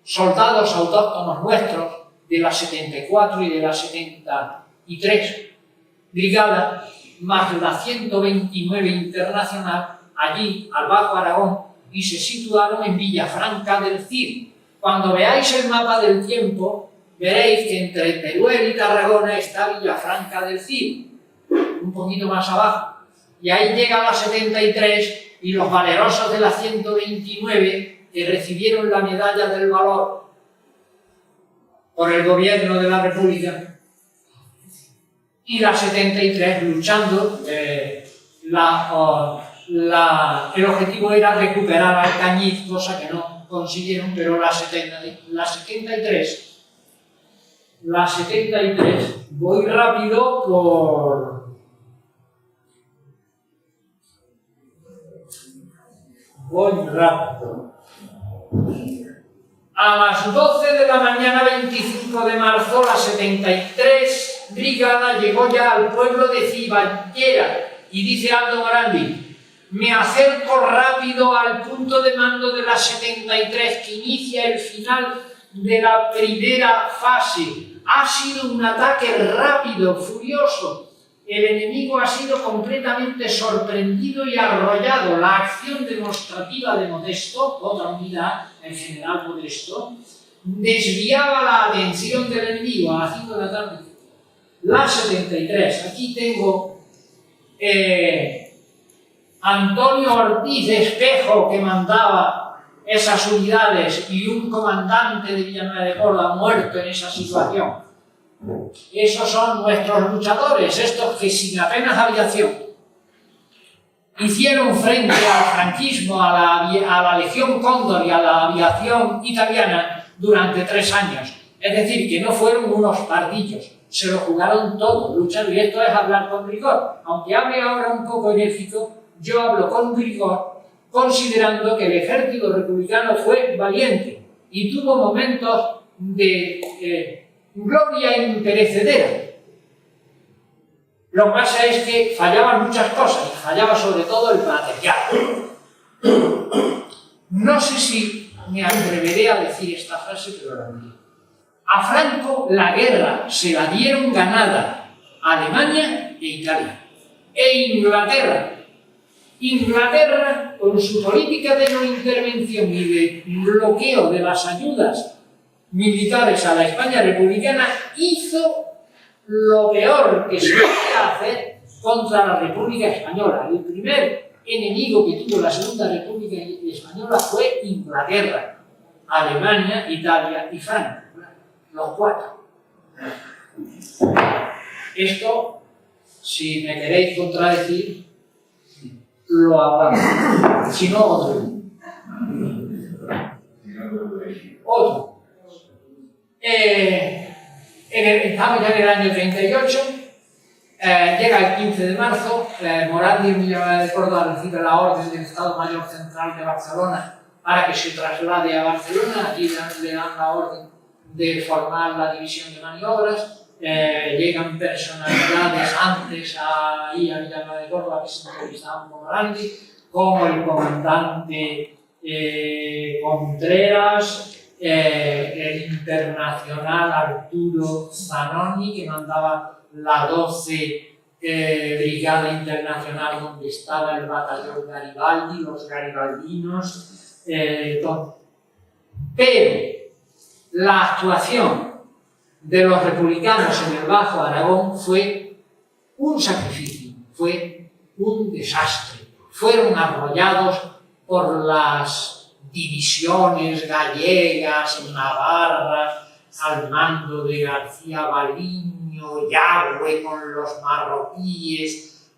soldados autóctonos nuestros de la 74 y de la 73 brigada, más la 129 internacional, allí al Bajo Aragón, y se situaron en Villafranca del Cid. Cuando veáis el mapa del tiempo, veréis que entre Teruel y Tarragona está Villafranca del Cid, un poquito más abajo. Y ahí llega la 73 y los valerosos de la 129 que recibieron la medalla del valor por el gobierno de la República. Y la 73 luchando, el objetivo era recuperar Alcañiz, cosa que no consiguieron, pero la 73, voy rápido voy rápido. A las 12 de la mañana, 25 de marzo, la 73 brigada llegó ya al pueblo de Ciballera y dice Aldo Morandi: me acerco rápido al punto de mando de la 73 que inicia el final de la primera fase. Ha sido un ataque rápido, furioso. El enemigo ha sido completamente sorprendido y arrollado. La acción demostrativa de Modesto, otra unidad, en general Modesto, desviaba la atención del enemigo a las 5 de la tarde. La 73, aquí tengo Antonio Ortiz Espejo, que mandaba esas unidades, y un comandante de Villanueva de Córdoba muerto en esa situación. Esos son nuestros luchadores, estos que sin apenas aviación hicieron frente al franquismo, a la Legión Cóndor y a la aviación italiana durante 3 años. Es decir, que no fueron unos pardillos, se lo jugaron todo, luchar, y esto es hablar con rigor. Aunque hable ahora un poco enérgico, yo hablo con rigor, considerando que el ejército republicano fue valiente y tuvo momentos de gloria imperecedera. Lo que pasa es que fallaban muchas cosas, y fallaba sobre todo el material. No sé si me atreveré a decir esta frase, pero la diré. A Franco la guerra se la dieron ganada Alemania e Italia. E Inglaterra Inglaterra, con su política de no intervención y de bloqueo de las ayudas militares a la España republicana, hizo lo peor que se podía hacer contra la República Española. El primer enemigo que tuvo la Segunda República Española fue Inglaterra, Alemania, Italia y Francia, los cuatro. Esto, si me queréis contradecir, lo hablamos. Si no, otro. Estamos ya en el año 38, llega el 15 de marzo, Morandi en Villanueva de Córdoba recibe la orden del Estado Mayor Central de Barcelona para que se traslade a Barcelona. Allí le dan la orden de formar la división de maniobras. Llegan personalidades antes ahí a Villanueva de Córdoba que se entrevistaban con Morandi, como el comandante Contreras, el internacional Arturo Zanoni, que mandaba la 12 Brigada Internacional, donde estaba el batallón Garibaldi, los garibaldinos, todo. Pero la actuación de los republicanos en el Bajo Aragón fue un sacrificio, fue un desastre. Fueron arrollados por las divisiones gallegas, navarras, al mando de García Baliño, Yagüe con los marroquíes,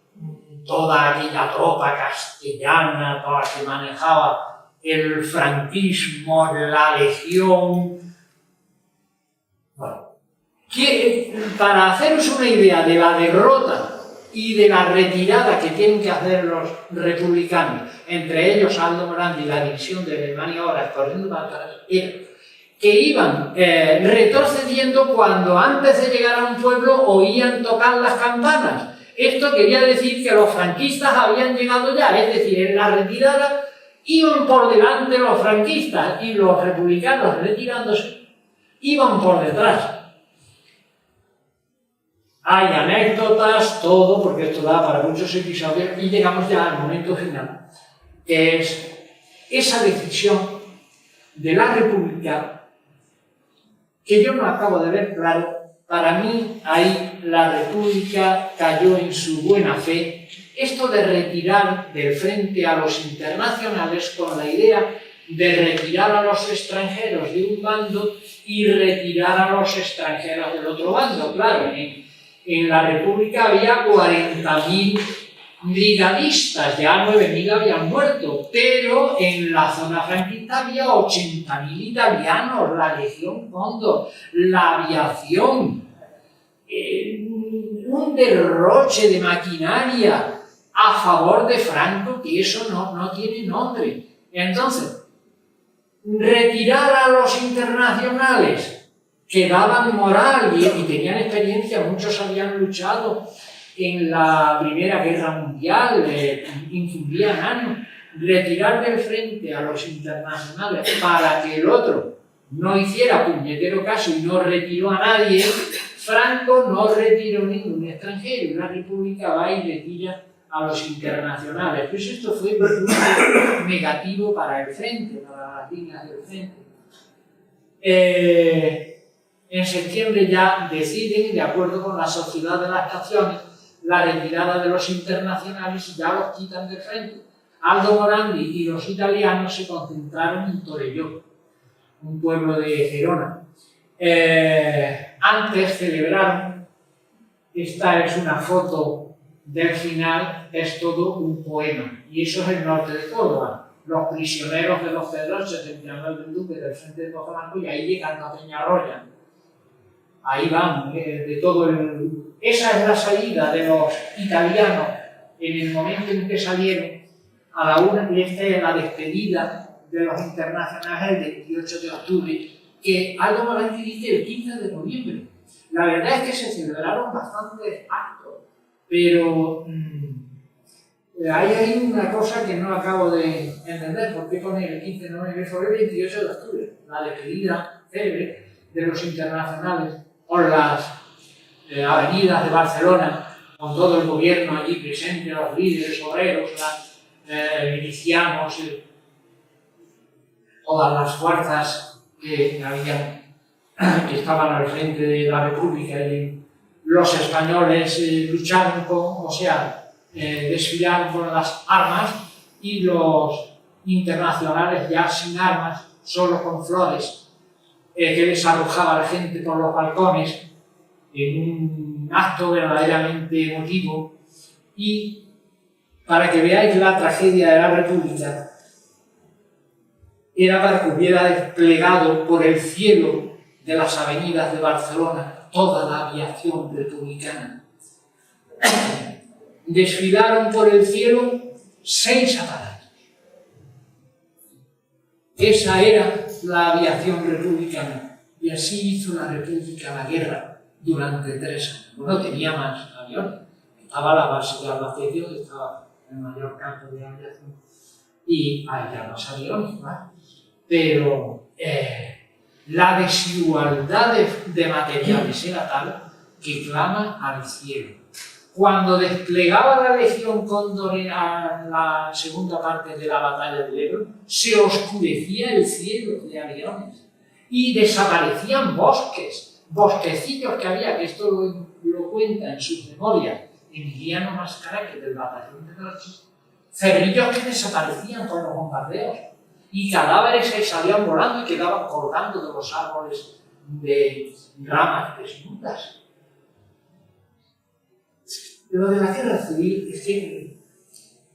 toda aquella tropa castellana, toda que manejaba el franquismo, la legión. Bueno, para haceros una idea de la derrota y de la retirada que tienen que hacer los republicanos, entre ellos Aldo Morandi y la división de maniobras corriendo para atrás, que iban retrocediendo cuando antes de llegar a un pueblo oían tocar las campanas. Esto quería decir que los franquistas habían llegado ya, es decir, en la retirada iban por delante los franquistas y los republicanos retirándose iban por detrás. Hay anécdotas, todo, porque esto da para muchos episodios, y llegamos ya al momento final, que es esa decisión de la República, que yo no acabo de ver claro. Para mí, ahí la República cayó en su buena fe, esto de retirar del frente a los internacionales con la idea de retirar a los extranjeros de un bando y retirar a los extranjeros del otro bando. Claro, en la República había 40.000 brigadistas, ya 9.000 habían muerto, pero en la zona franquista había 80.000 italianos, la Legión Cóndor, la aviación, un derroche de maquinaria a favor de Franco, que eso no tiene nombre. Entonces, retirar a los internacionales que daban moral y tenían experiencia, muchos habían luchado en la Primera Guerra Mundial, infundían ánimo, retirar del frente a los internacionales para que el otro no hiciera puñetero caso y no retiró a nadie. Franco no retiró ningún extranjero y la República va y retira a los internacionales. Pues esto fue muy negativo para el frente, para las líneas del frente. En septiembre ya deciden, de acuerdo con la Sociedad de las Naciones, la retirada de los internacionales y ya los quitan del frente. Aldo Morandi y los italianos se concentraron en Torelló, un pueblo de Gerona. Antes celebraron, esta es una foto del final, es todo un poema, y eso es el norte de Córdoba. Los prisioneros de los Pedroches del Villanueva del Duque del frente de Pojalanco, y ahí llegan a Peñarroya. Ahí van, de todo el... Esa es la salida de los italianos en el momento en que salieron a la una, y esta es la despedida de los internacionales el 28 de octubre, que Aldo Morandi dice el 15 de noviembre. La verdad es que se celebraron bastantes actos, pero hay ahí una cosa que no acabo de entender, ¿por qué pone el 15 de noviembre? Fue el 28 de octubre, la despedida célebre de los internacionales, por las avenidas de Barcelona, con todo el gobierno allí presente, los líderes obreros, milicianos, todas las fuerzas que estaban al frente de la República, y los españoles lucharon desfilaron con las armas, y los internacionales ya sin armas, solo con flores, que les arrojaba la gente por los balcones, en un acto verdaderamente emotivo. Y para que veáis la tragedia de la República, era para que hubiera desplegado por el cielo de las avenidas de Barcelona toda la aviación republicana. Desfilaron por el cielo 6 atalayas. Esa era la aviación republicana, y así hizo la República la guerra durante 3 años. No tenía más aviones. Estaba la base de Albacete, que estaba el mayor campo de aviación, y había los aviones, ¿vale? Pero la desigualdad de materiales era tal que clama al cielo. Cuando desplegaba la Legión Cóndor en la segunda parte de la batalla del Ebro, se oscurecía el cielo de aviones y desaparecían bosquecillos que había, que esto lo cuenta en sus memorias Emiliano Mascara, que del batallón de noche, cerrillos que desaparecían con los bombardeos, y cadáveres que salían volando y quedaban colgando de los árboles de ramas desnudas. Lo de la guerra civil es que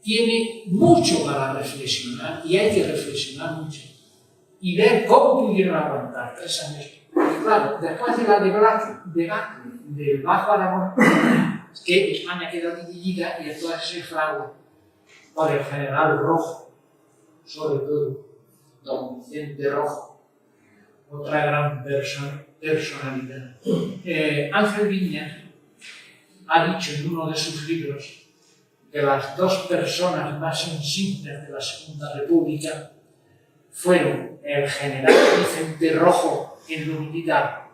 tiene mucho para reflexionar, y hay que reflexionar mucho y ver cómo pudieron aguantar 3 años. Porque claro, después de la debacle del Bajo Aragón, que España quedó dividida, y entonces se fraguó por el general Rojo, sobre todo don Vicente Rojo, otra gran personalidad. Ángel Viñas ha dicho en uno de sus libros que las 2 personas más insignes de la Segunda República fueron el general Vicente Rojo en lo militar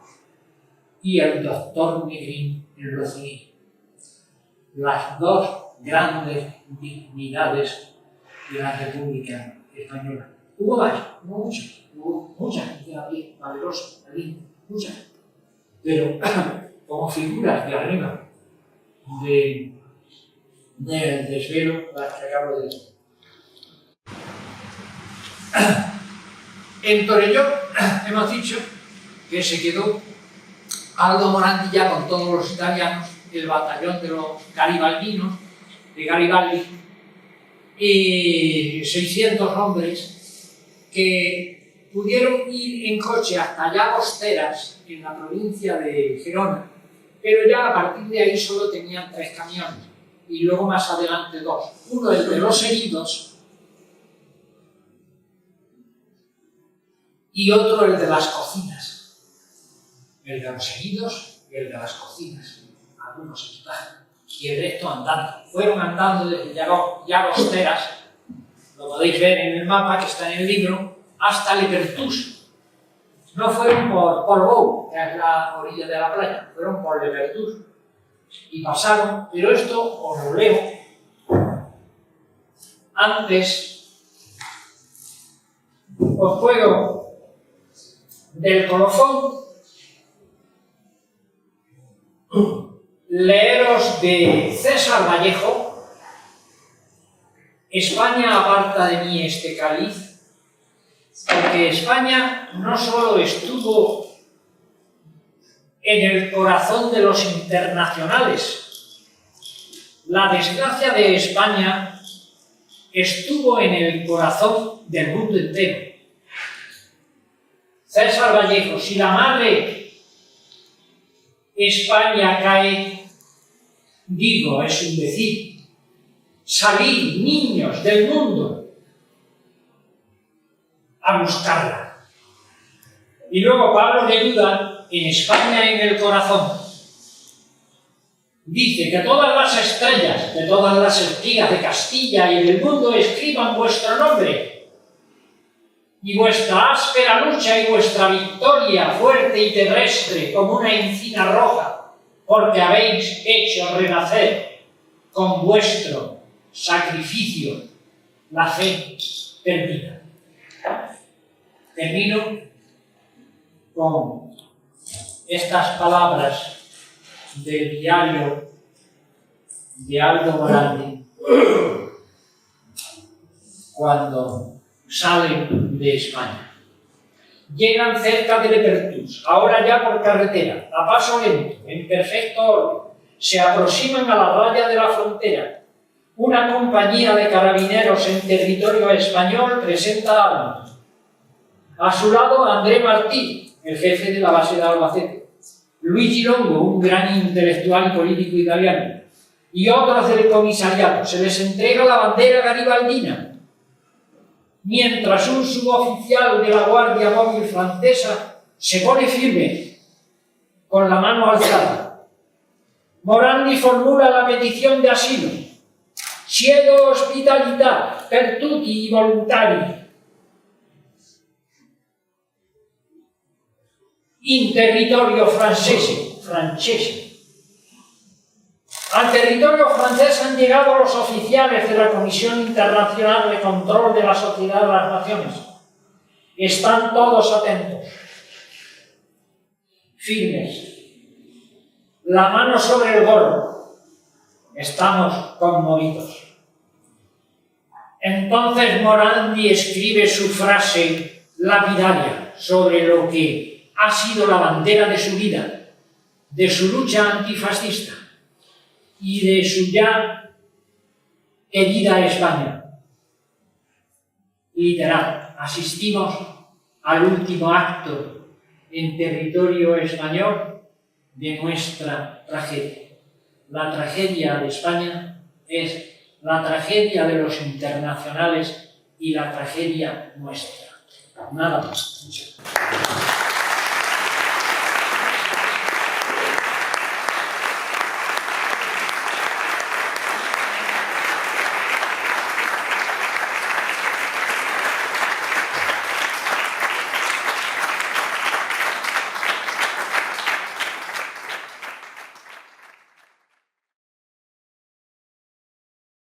y el doctor Negrín en lo civil. Las 2 grandes dignidades de la República Española. Hubo más, hubo mucha gente aquí, valerosa, allí, muchas. Pero como figuras de arriba del desvelo, las que acabo de decir. En Torelló hemos dicho que se quedó Aldo Morandilla con todos los italianos, el batallón de los garibaldinos, de Garibaldi, y 600 hombres que pudieron ir en coche hasta Llagosteras, en la provincia de Gerona, pero ya a partir de ahí solo tenían 3 camiones, y luego más adelante 2. Uno, el de los heridos, y otro, el de las cocinas. El de los heridos y el de las cocinas. Algunos equipajes. Y el resto andando. Fueron andando desde Llagosteras, lo podéis ver en el mapa que está en el libro, hasta Lepertús. No fueron por Portbou, que es la orilla de la playa, fueron por Lepertús. Y pasaron, pero esto os lo leo. Antes os puedo del colofón leeros de César Vallejo, España aparta de mí este cáliz, porque España no solo estuvo en el corazón de los internacionales, la desgracia de España estuvo en el corazón del mundo entero. César Vallejo, si la madre España cae, digo, es un decir, salid, niños del mundo, a buscarla. Y luego Pablo Neruda, en España en el corazón, dice que todas las estrellas de todas las espigas de Castilla y del mundo escriban vuestro nombre, y vuestra áspera lucha y vuestra victoria fuerte y terrestre como una encina roja, porque habéis hecho renacer con vuestro sacrificio la fe perdida. Termino con estas palabras del diario de Aldo Morandi cuando salen de España. Llegan cerca de Lepertus, ahora ya por carretera, a paso lento, en perfecto orden. Se aproximan a la raya de la frontera. Una compañía de carabineros en territorio español presenta armas. A su lado, André Martí, el jefe de la base de Albacete. Luigi Longo, un gran intelectual y político italiano. Y otros del comisariado. Se les entrega la bandera garibaldina. Mientras un suboficial de la Guardia Móvil francesa se pone firme, con la mano alzada. Morandi formula la petición de asilo. Chiedo ospitalità per tutti i volontari. In territorio francese. Al territorio francés han llegado los oficiales de la Comisión Internacional de Control de la Sociedad de las Naciones. Están todos atentos, firmes, la mano sobre el gorro. Estamos conmovidos. Entonces Morandi escribe su frase lapidaria sobre lo que ha sido la bandera de su vida, de su lucha antifascista y de su ya querida España. Literal, asistimos al último acto en territorio español de nuestra tragedia. La tragedia de España es la tragedia de los internacionales y la tragedia nuestra. Nada más.